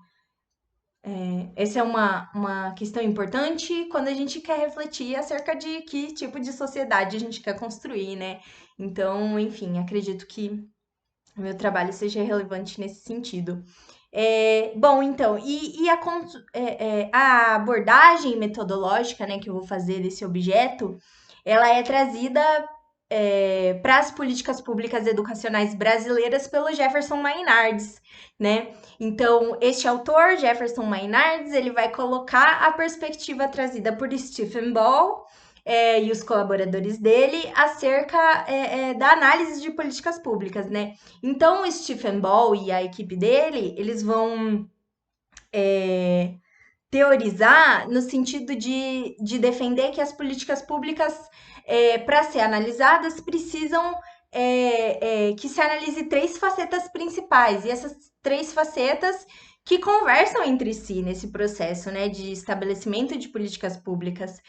S8: essa é uma questão importante quando a gente quer refletir acerca de que tipo de sociedade a gente quer construir, né? Então, enfim, acredito que o meu trabalho seja relevante nesse sentido. Bom, então, a abordagem metodológica, né, que eu vou fazer desse objeto, ela é trazida para as políticas públicas educacionais brasileiras pelo Jefferson Maynardes, né? Então, este autor, Jefferson Maynardes, ele vai colocar a perspectiva trazida por Stephen Ball e os colaboradores dele acerca da análise de políticas públicas, né? Então, o Stephen Ball e a equipe dele, eles vão teorizar no sentido de defender que as políticas públicas, para ser analisadas, precisam que se analise 3 facetas principais, e essas 3 facetas que conversam entre si nesse processo, né, de estabelecimento de políticas públicas.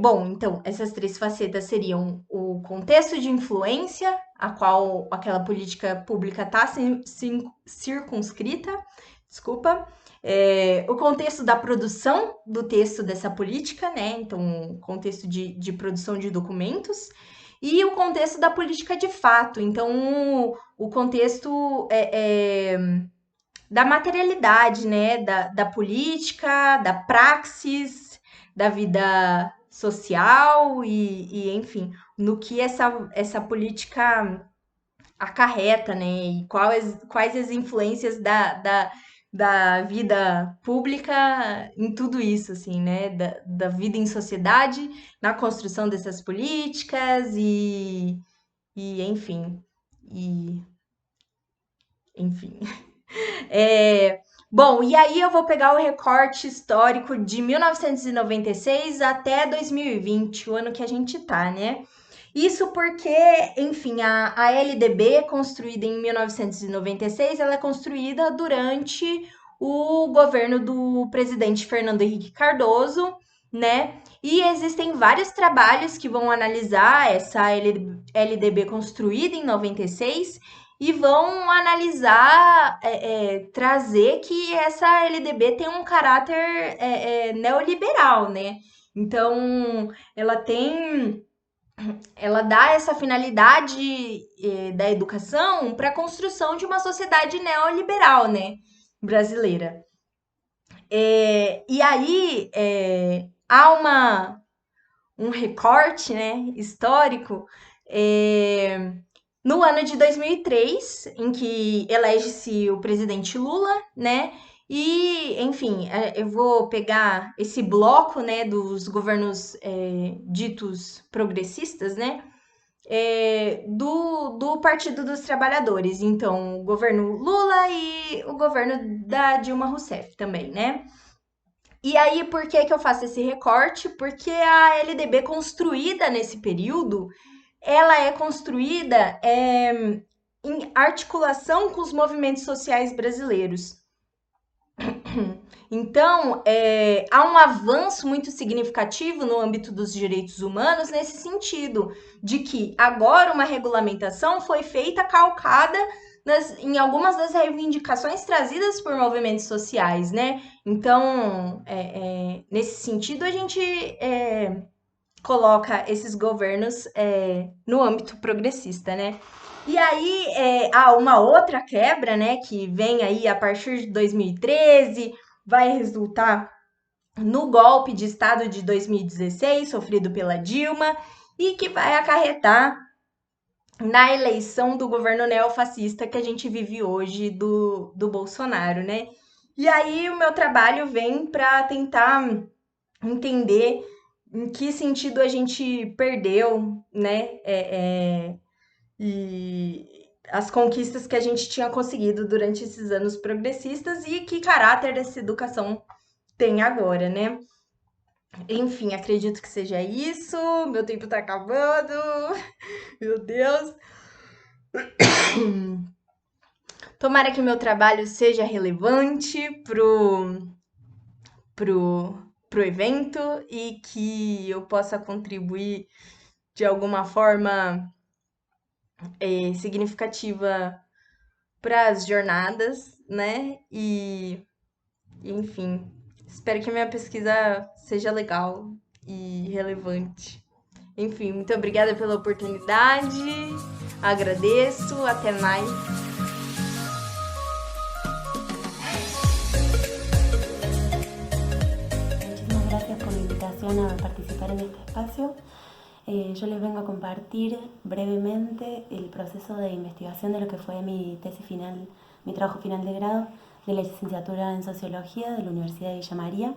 S8: Bom, então, essas 3 facetas seriam o contexto de influência, a qual aquela política pública está circunscrita, o contexto da produção do texto dessa política, né? Então, o contexto de produção de documentos, e o contexto da política de fato. Então, o contexto da materialidade, né? Da política, da praxis, da vida social e enfim, no que essa política acarreta, né? E quais as influências da vida pública em tudo isso, assim, né? Da vida em sociedade, na construção dessas políticas enfim. Enfim. Bom, e aí eu vou pegar o recorte histórico de 1996 até 2020, o ano que a gente tá, né? Isso porque, enfim, a LDB, construída em 1996, ela é construída durante o governo do presidente Fernando Henrique Cardoso, né? E existem vários trabalhos que vão analisar essa LDB construída em 96 e vão analisar, trazer que essa LDB tem um caráter neoliberal, né? Então, ela dá essa finalidade da educação para a construção de uma sociedade neoliberal, né, brasileira. E aí há um recorte, né, histórico no ano de 2003, em que elege-se o presidente Lula, né? E, enfim, eu vou pegar esse bloco, né, dos governos ditos progressistas, né? Do Partido dos Trabalhadores. Então, o governo Lula e o governo da Dilma Rousseff também, né? E aí, por que eu faço esse recorte? Porque a LDB construída nesse período, ela é construída em articulação com os movimentos sociais brasileiros. Então, há um avanço muito significativo no âmbito dos direitos humanos nesse sentido, de que agora uma regulamentação foi feita calcada em algumas das reivindicações trazidas por movimentos sociais, né? Então, nesse sentido, a gente coloca esses governos no âmbito progressista, né? E aí há uma outra quebra, né, que vem aí a partir de 2013, vai resultar no golpe de Estado de 2016, sofrido pela Dilma, e que vai acarretar na eleição do governo neofascista que a gente vive hoje do Bolsonaro, né? E aí o meu trabalho vem para tentar entender em que sentido a gente perdeu, né? E as conquistas que a gente tinha conseguido durante esses anos progressistas e que caráter essa educação tem agora, né? Enfim, acredito que seja isso. Meu tempo tá acabando. Meu Deus. Tomara que meu trabalho seja relevante pro evento e que eu possa contribuir de alguma forma significativa para as jornadas, né? E, enfim, espero que a minha pesquisa seja legal e relevante. Enfim, muito obrigada pela oportunidade. Agradeço. Até mais.
S9: Muchísimas gracias por la invitación a participar en este espacio. Yo les vengo a compartir brevemente el proceso de investigación de lo que fue mi tesis final, mi trabajo final de grado de la licenciatura en Sociología de la Universidad de Villa María,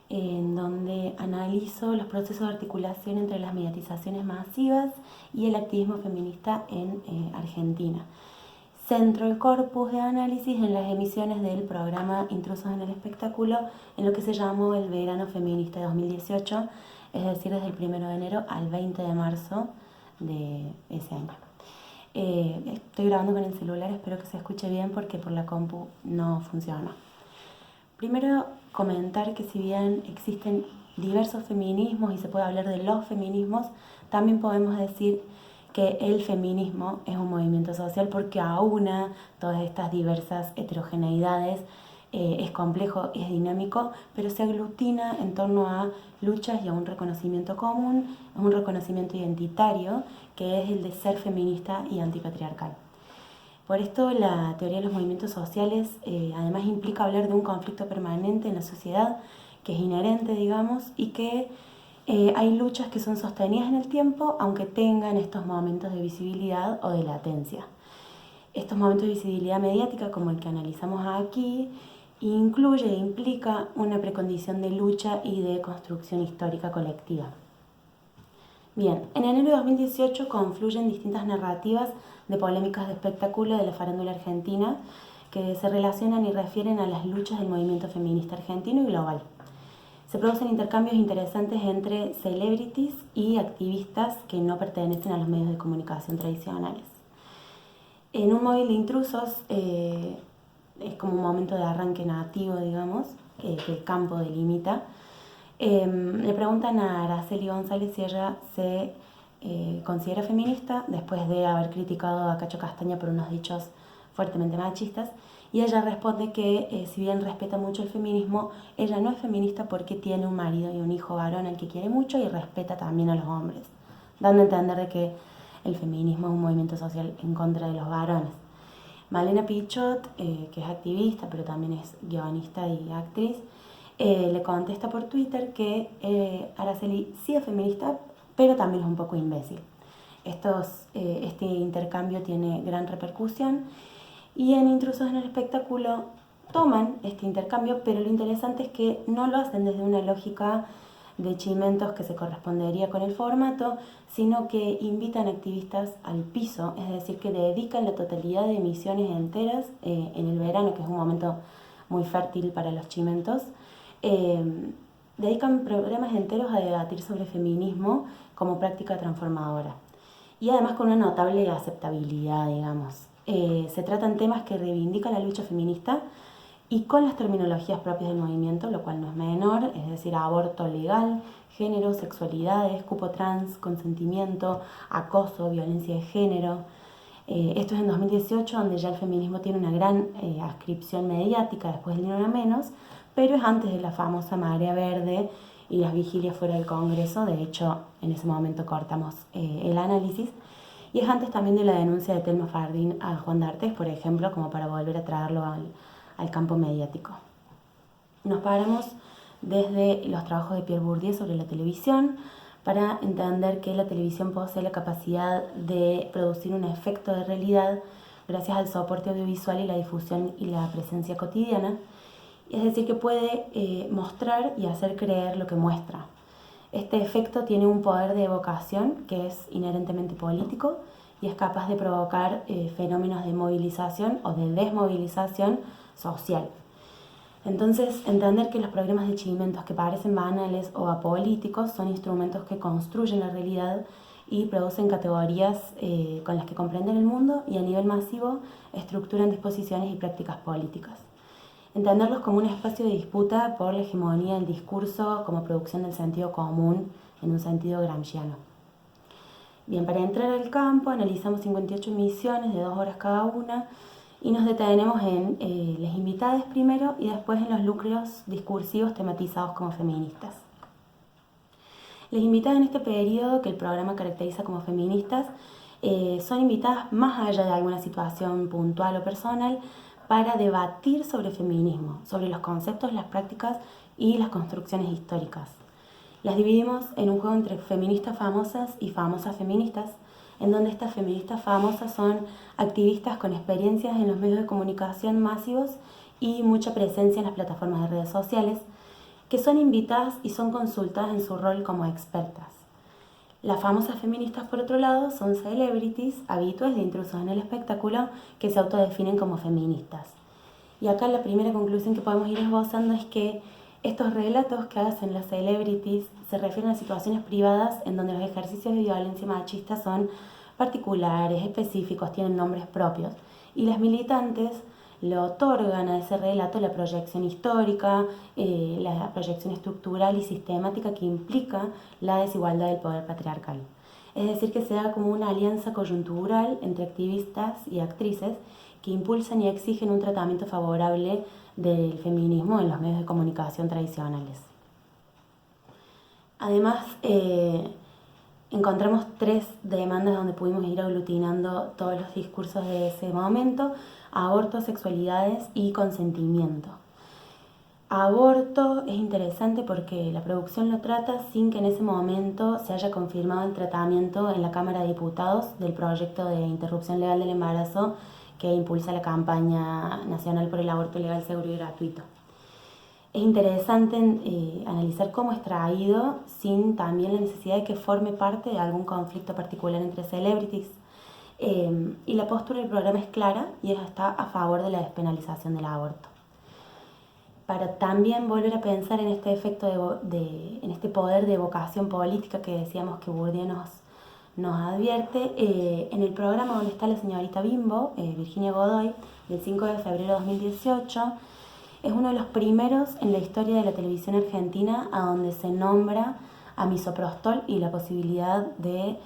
S9: en donde analizo los procesos de articulación entre las mediatizaciones masivas y el activismo feminista en Argentina. Centro el corpus de análisis en las emisiones del programa Intrusos en el Espectáculo en lo que se llamó el Verano Feminista de 2018, es decir, desde el 1 de enero al 20 de marzo de ese año. Estoy grabando con el celular, espero que se escuche bien porque por la compu no funciona. Primero, comentar que si bien existen diversos feminismos y se puede hablar de los feminismos, también podemos decir que el feminismo es un movimiento social porque aúna todas estas diversas heterogeneidades, es complejo, es dinámico, pero se aglutina en torno a luchas y a un reconocimiento común, un reconocimiento identitario, que es el de ser feminista y antipatriarcal. Por esto la teoría de los movimientos sociales además implica hablar de un conflicto permanente en la sociedad que es inherente, digamos, y que hay luchas que son sostenidas en el tiempo aunque tengan estos momentos de visibilidad o de latencia. Estos momentos de visibilidad mediática, como el que analizamos aquí, incluye e implica una precondición de lucha y de construcción histórica colectiva. Bien, en enero de 2018 confluyen distintas narrativas de polémicas de espectáculo de la farándula argentina que se relacionan y refieren a las luchas del movimiento feminista argentino y global. Se producen intercambios interesantes entre celebrities y activistas que no pertenecen a los medios de comunicación tradicionales. En un móvil de intrusos es como un momento de arranque nativo, digamos, que el campo delimita. Le preguntan a Araceli González si ella se considera feminista después de haber criticado a Cacho Castaña por unos dichos fuertemente machistas, y ella responde que si bien respeta mucho el feminismo, ella no es feminista porque tiene un marido y un hijo varón al que quiere mucho y respeta también a los hombres, dando a entender de que el feminismo es un movimiento social en contra de los varones. Malena Pichot, que es activista pero también es guionista y actriz, le contesta por Twitter que Araceli sí es feminista, pero también es un poco imbécil. Este intercambio tiene gran repercusión y en Intrusos en el Espectáculo toman este intercambio, pero lo interesante es que no lo hacen desde una lógica de chimentos que se correspondería con el formato, sino que invitan activistas al piso, es decir, que dedican la totalidad de emisiones enteras en el verano, que es un momento muy fértil para los chimentos, dedican programas enteros a debatir sobre feminismo como práctica transformadora. Y además con una notable aceptabilidad, digamos. Se tratan temas que reivindican la lucha feminista y con las terminologías propias del movimiento, lo cual no es menor, es decir, aborto legal, género, sexualidades, cupo trans, consentimiento, acoso, violencia de género. Esto es en 2018, donde ya el feminismo tiene una gran adscripción mediática, después del Ni Una Menos, pero es antes de la famosa marea verde y las vigilias fuera del Congreso. De hecho, en ese momento cortamos el análisis. Y es antes también de la denuncia de Telma Fardín a Juan D'Artes, por ejemplo, como para volver a traerlo al campo mediático. Nos paramos desde los trabajos de Pierre Bourdieu sobre la televisión para entender que la televisión posee la capacidad de producir un efecto de realidad gracias al soporte audiovisual y la difusión y la presencia cotidiana. Es decir, que puede mostrar y hacer creer lo que muestra. Este efecto tiene un poder de evocación que es inherentemente político y es capaz de provocar fenómenos de movilización o de desmovilización social. Entonces, entender que los programas de chimentos que parecen banales o apolíticos son instrumentos que construyen la realidad y producen categorías con las que comprenden el mundo y a nivel masivo estructuran disposiciones y prácticas políticas. Entenderlos como un espacio de disputa por la hegemonía del discurso como producción del sentido común en un sentido gramsciano. Bien, para entrar al campo analizamos 58 emisiones de 2 horas cada una y nos detenemos en las invitadas primero y después en los núcleos discursivos tematizados como feministas. Las invitadas en este periodo, que el programa caracteriza como feministas, son invitadas más allá de alguna situación puntual o personal para debatir sobre feminismo, sobre los conceptos, las prácticas y las construcciones históricas. Las dividimos en un juego entre feministas famosas y famosas feministas, en donde estas feministas famosas son activistas con experiencias en los medios de comunicación masivos y mucha presencia en las plataformas de redes sociales, que son invitadas y son consultadas en su rol como expertas. Las famosas feministas, por otro lado, son celebrities, habituales de intrusos en el espectáculo, que se autodefinen como feministas. Y acá la primera conclusión que podemos ir esbozando es que estos relatos que hacen las celebrities se refieren a situaciones privadas en donde los ejercicios de violencia machista son particulares, específicos, tienen nombres propios. Y las militantes le otorgan a ese relato la proyección histórica, la proyección estructural y sistemática que implica la desigualdad del poder patriarcal. Es decir, que se da como una alianza coyuntural entre activistas y actrices que impulsan y exigen un tratamiento favorable del feminismo en los medios de comunicación tradicionales. Además, encontramos 3 demandas donde pudimos ir aglutinando todos los discursos de ese momento: aborto, sexualidades y consentimiento. Aborto es interesante porque la producción lo trata sin que en ese momento se haya confirmado el tratamiento en la Cámara de Diputados del proyecto de interrupción legal del embarazo que impulsa la campaña nacional por el aborto legal, seguro y gratuito. Es interesante analizar cómo es traído sin también la necesidad de que forme parte de algún conflicto particular entre celebrities. Y la postura del programa es clara y está a favor de la despenalización del aborto. Para también volver a pensar en este efecto en este poder de evocación política que decíamos que Bourdieu nos advierte, en el programa donde está la señorita Bimbo, Virginia Godoy, del 5 de febrero de 2018, es uno de los primeros en la historia de la televisión argentina a donde se nombra a misoprostol y la posibilidad de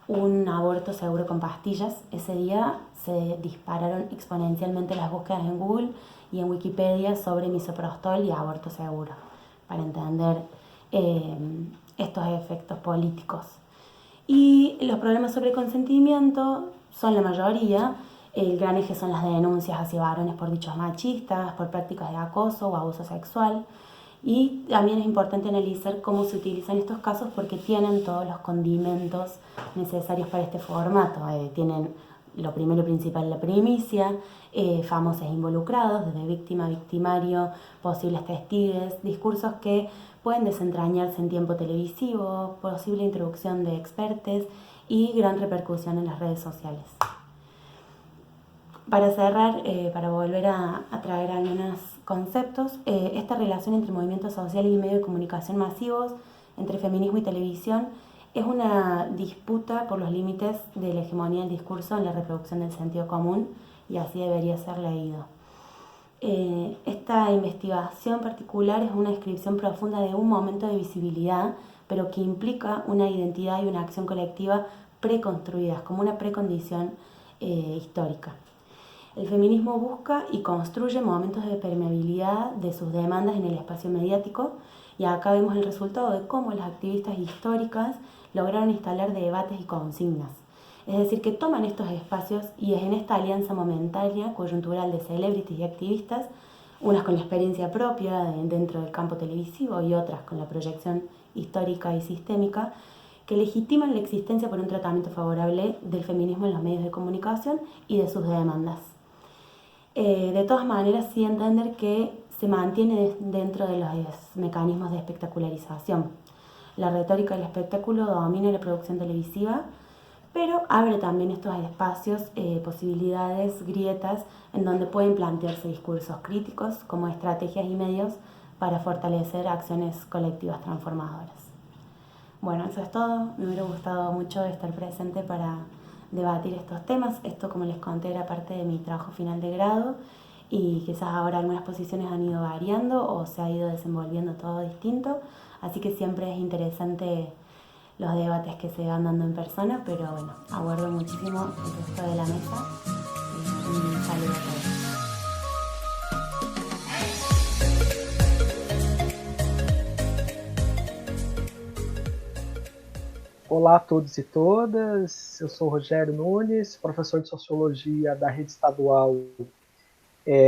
S9: un aborto seguro con pastillas. Ese día se dispararon exponencialmente las búsquedas en Google y en Wikipedia sobre misoprostol y aborto seguro, para entender estos efectos políticos. Y los problemas sobre consentimiento son la mayoría. El gran eje son las denuncias hacia varones por dichos machistas, por prácticas de acoso o abuso sexual. Y también es importante analizar cómo se utilizan estos casos porque tienen todos los condimentos necesarios para este formato. Tienen lo primero principal, la primicia, famosos involucrados, desde víctima, victimario, posibles testigos, discursos que pueden desentrañarse en tiempo televisivo, posible introducción de expertos y gran repercusión en las redes sociales. Para cerrar, para volver a traer algunos conceptos, esta relación entre movimientos sociales y medios de comunicación masivos, entre feminismo y televisión, es una disputa por los límites de la hegemonía del discurso en la reproducción del sentido común, y así debería ser leído. Esta investigación particular es una descripción profunda de un momento de visibilidad, pero que implica una identidad y una acción colectiva preconstruidas, como una precondición histórica. El feminismo busca y construye momentos de permeabilidad de sus demandas en el espacio mediático, y acá vemos el resultado de cómo las activistas históricas lograron instalar debates y consignas. Es decir, que toman estos espacios y es en esta alianza momentánea, coyuntural de celebrities y activistas, unas con la experiencia propia dentro del campo televisivo y otras con la proyección histórica y sistémica, que legitiman la existencia por un tratamiento favorable del feminismo en los medios de comunicación y de sus demandas. De todas maneras, sí entender que se mantiene dentro de los mecanismos de espectacularización. La retórica del espectáculo domina la producción televisiva, pero abre también estos espacios, posibilidades, grietas, en donde pueden plantearse discursos críticos como estrategias y medios para fortalecer acciones colectivas transformadoras. Bueno, eso es todo. Me hubiera gustado mucho estar presente para debatir estos temas. Esto, como les conté, era parte de mi trabajo final de grado y quizás ahora algunas posiciones han ido variando o se ha ido desenvolviendo todo distinto, así que siempre es interesante los debates que se van dando en persona, pero bueno, aguardo muchísimo el resto de la mesa y un saludo a todos.
S10: Olá a todos e todas, eu sou Rogério Nunes, professor de Sociologia da Rede Estadual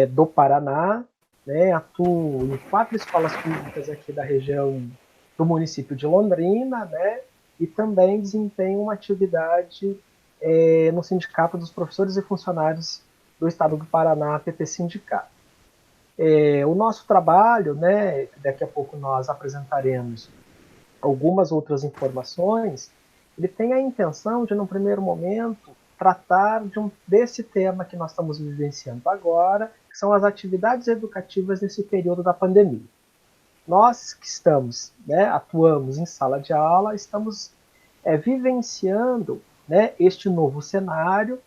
S10: do Paraná, né? Atuo em 4 escolas públicas aqui da região do município de Londrina, né? E também desempenho uma atividade no Sindicato dos Professores e Funcionários do Estado do Paraná, PP Sindicato. O nosso trabalho, né, daqui a pouco nós apresentaremos algumas outras informações, ele tem a intenção de, no primeiro momento, tratar desse tema que nós estamos vivenciando agora, que são as atividades educativas nesse período da pandemia. Nós que estamos, né, atuamos em sala de aula, estamos vivenciando, né, este novo cenário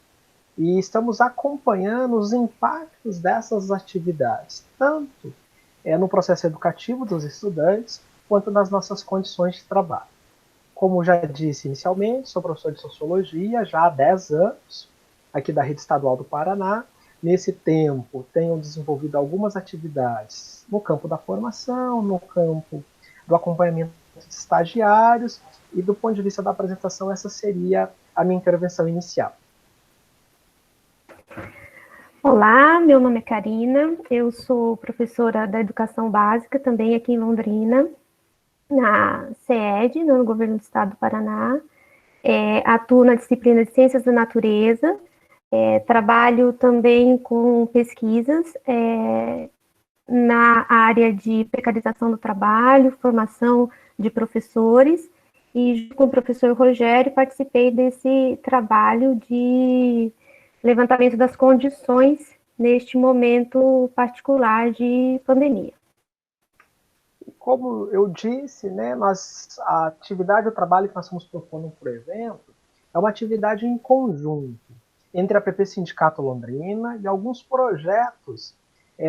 S10: e estamos acompanhando os impactos dessas atividades, tanto no processo educativo dos estudantes, quanto nas nossas condições de trabalho. Como já disse inicialmente, sou professor de Sociologia já há 10 anos, aqui da Rede Estadual do Paraná. Nesse tempo, tenho desenvolvido algumas atividades no campo da formação, no campo do acompanhamento de estagiários, e do ponto de vista da apresentação, essa seria a minha intervenção inicial.
S11: Olá, meu nome é Karina, eu sou professora da Educação Básica, também aqui em Londrina, na CED, no Governo do Estado do Paraná. Atuo na disciplina de Ciências da Natureza, trabalho também com pesquisas na área de precarização do trabalho, formação de professores, e junto com o professor Rogério participei desse trabalho de levantamento das condições neste momento particular de pandemia.
S10: Como eu disse, né, a atividade, o trabalho que nós estamos propondo para o evento é uma atividade em conjunto entre a PP Sindicato Londrina e alguns projetos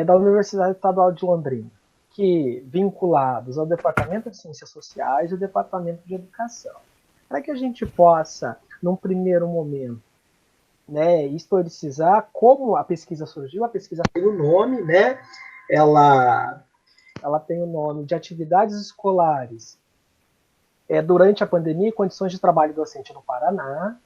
S10: da Universidade Estadual de Londrina, que vinculados ao Departamento de Ciências Sociais e ao Departamento de Educação, para que a gente possa, num primeiro momento, né, historicizar como a pesquisa surgiu. A pesquisa tem o nome, né, ela tem o nome de Atividades Escolares durante a pandemia e condições de trabalho docente no Paraná.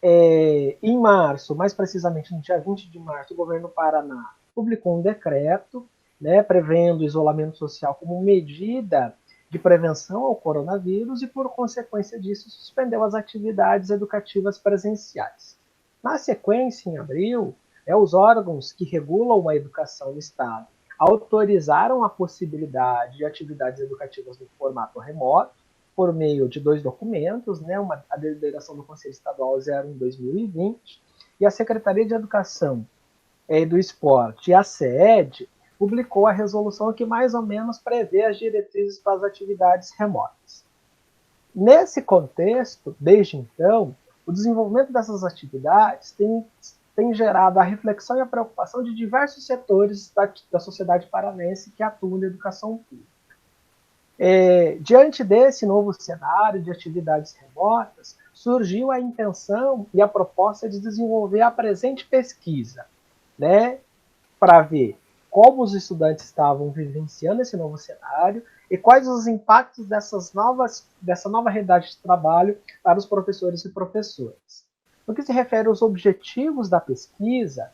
S10: Em março, mais precisamente no dia 20 de março, o governo do Paraná publicou um decreto, né, prevendo o isolamento social como medida de prevenção ao coronavírus e, por consequência disso, suspendeu as atividades educativas presenciais. Na sequência, em abril, os órgãos que regulam a educação no Estado autorizaram a possibilidade de atividades educativas no formato remoto, por meio de 2 documentos, né, a deliberação do Conselho Estadual 01/2020 e a Secretaria de Educação e do Esporte e a SED publicou a resolução que mais ou menos prevê as diretrizes para as atividades remotas. Nesse contexto, desde então, o desenvolvimento dessas atividades tem gerado a reflexão e a preocupação de diversos setores da sociedade paranense que atuam na educação pública. Diante desse novo cenário de atividades remotas, surgiu a intenção e a proposta de desenvolver a presente pesquisa, né, para ver como os estudantes estavam vivenciando esse novo cenário e quais os impactos dessa nova realidade de trabalho para os professores e professoras. No que se refere aos objetivos da pesquisa,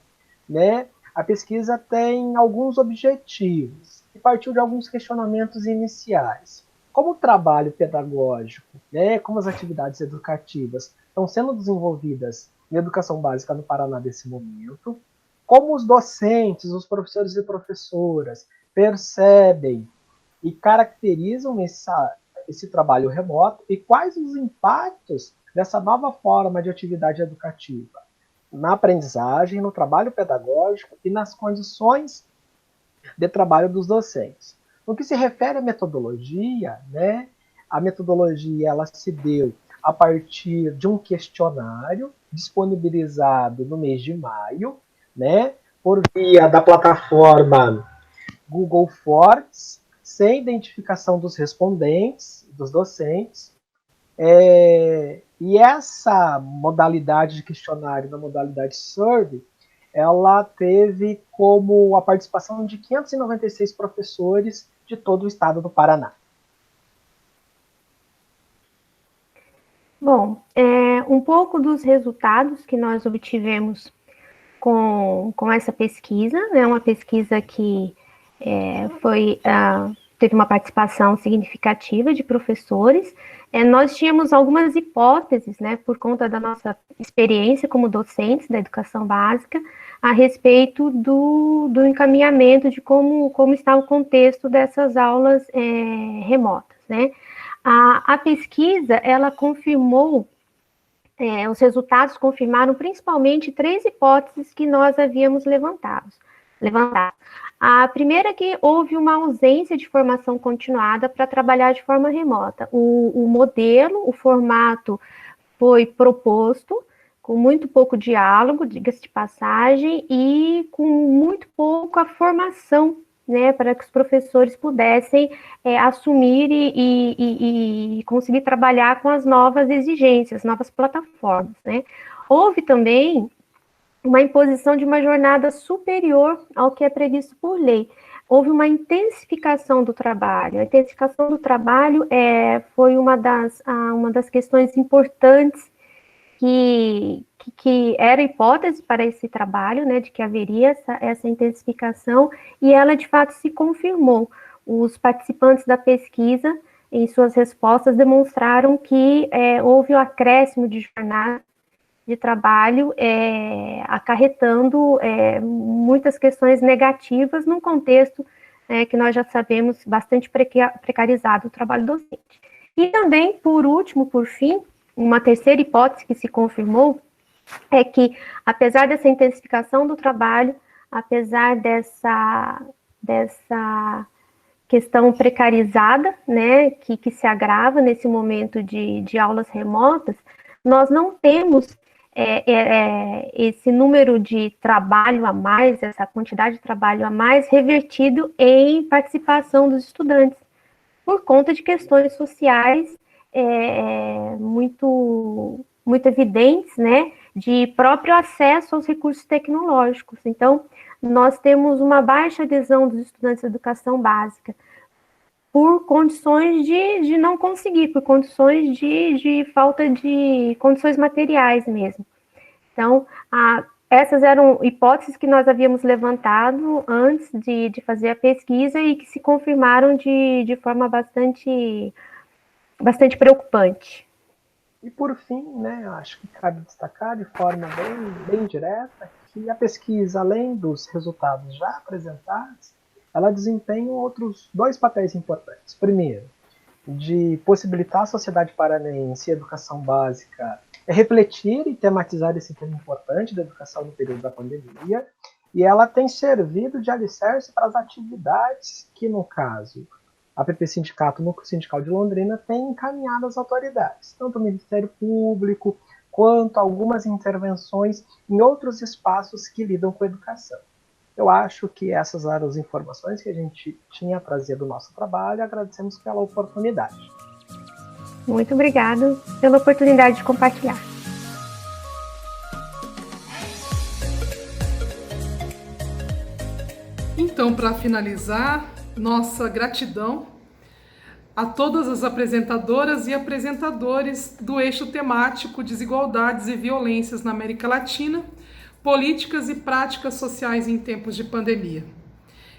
S10: né, a pesquisa tem alguns objetivos e partiu de alguns questionamentos iniciais. Como o trabalho pedagógico, né, como as atividades educativas estão sendo desenvolvidas em educação básica no Paraná nesse momento, como os docentes, os professores e professoras percebem e caracterizam esse trabalho remoto e quais os impactos dessa nova forma de atividade educativa na aprendizagem, no trabalho pedagógico e nas condições de trabalho dos docentes. No que se refere à metodologia, né, a metodologia ela se deu a partir de um questionário disponibilizado no mês de maio, né, por via da plataforma Google Forms, sem identificação dos respondentes, dos docentes. E essa modalidade de questionário, na modalidade survey, ela teve como a participação de 596 professores de todo o estado do Paraná.
S11: Bom, um pouco dos resultados que nós obtivemos com essa pesquisa, né, uma pesquisa que teve uma participação significativa de professores. Nós tínhamos algumas hipóteses, né, por conta da nossa experiência como docentes da educação básica, a respeito do encaminhamento de como está o contexto dessas aulas remotas, né. A pesquisa, ela confirmou, os resultados confirmaram principalmente 3 hipóteses que nós havíamos levantado. A primeira é que houve uma ausência de formação continuada para trabalhar de forma remota. O modelo, o formato foi proposto com muito pouco diálogo, diga-se de passagem, e com muito pouca formação, né, para que os professores pudessem assumir e conseguir trabalhar com as novas exigências, novas plataformas, né. Houve também uma imposição de uma jornada superior ao que é previsto por lei. Houve uma intensificação do trabalho. A intensificação do trabalho foi uma das questões importantes que era hipótese para esse trabalho, né, de que haveria essa intensificação, e ela de fato se confirmou. Os participantes da pesquisa, em suas respostas, demonstraram que houve um acréscimo de jornada de trabalho, acarretando muitas questões negativas num contexto que nós já sabemos bastante precarizado o trabalho docente. E também, por último, por fim, uma terceira hipótese que se confirmou é que, apesar dessa intensificação do trabalho, apesar dessa questão precarizada, né, que se agrava nesse momento de aulas remotas, nós não temos esse número de trabalho a mais, essa quantidade de trabalho a mais revertido em participação dos estudantes, por conta de questões sociais muito evidentes, né, de próprio acesso aos recursos tecnológicos. Então, nós temos uma baixa adesão dos estudantes de educação básica, por condições de não conseguir, por condições de falta de condições materiais mesmo. Então, essas eram hipóteses que nós havíamos levantado antes de fazer a pesquisa e que se confirmaram de forma bastante preocupante.
S10: E por fim, né, acho que cabe destacar de forma bem direta que a pesquisa, além dos resultados já apresentados, ela desempenha outros 2 papéis importantes. Primeiro, de possibilitar à sociedade paranaense e a educação básica refletir e tematizar esse tema importante da educação no período da pandemia, e ela tem servido de alicerce para as atividades que, no caso, a PP Sindicato, o Núcleo Sindical de Londrina, tem encaminhado às autoridades, tanto o Ministério Público, quanto algumas intervenções em outros espaços que lidam com a educação. Eu acho que essas eram as informações que a gente tinha a trazer do nosso trabalho e agradecemos pela oportunidade.
S11: Muito obrigada pela oportunidade de compartilhar.
S1: Então, para finalizar, nossa gratidão a todas as apresentadoras e apresentadores do eixo temático Desigualdades e Violências na América Latina, Políticas e Práticas Sociais em Tempos de Pandemia.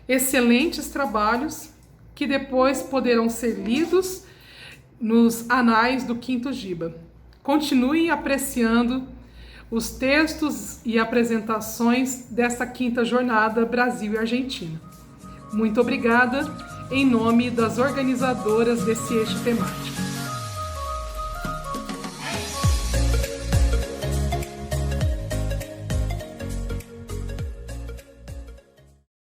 S1: Excelentes trabalhos que depois poderão ser lidos nos anais do Quinto Giba. Continuem apreciando os textos e apresentações desta quinta jornada Brasil e Argentina. Muito obrigada em nome das organizadoras desse eixo temático.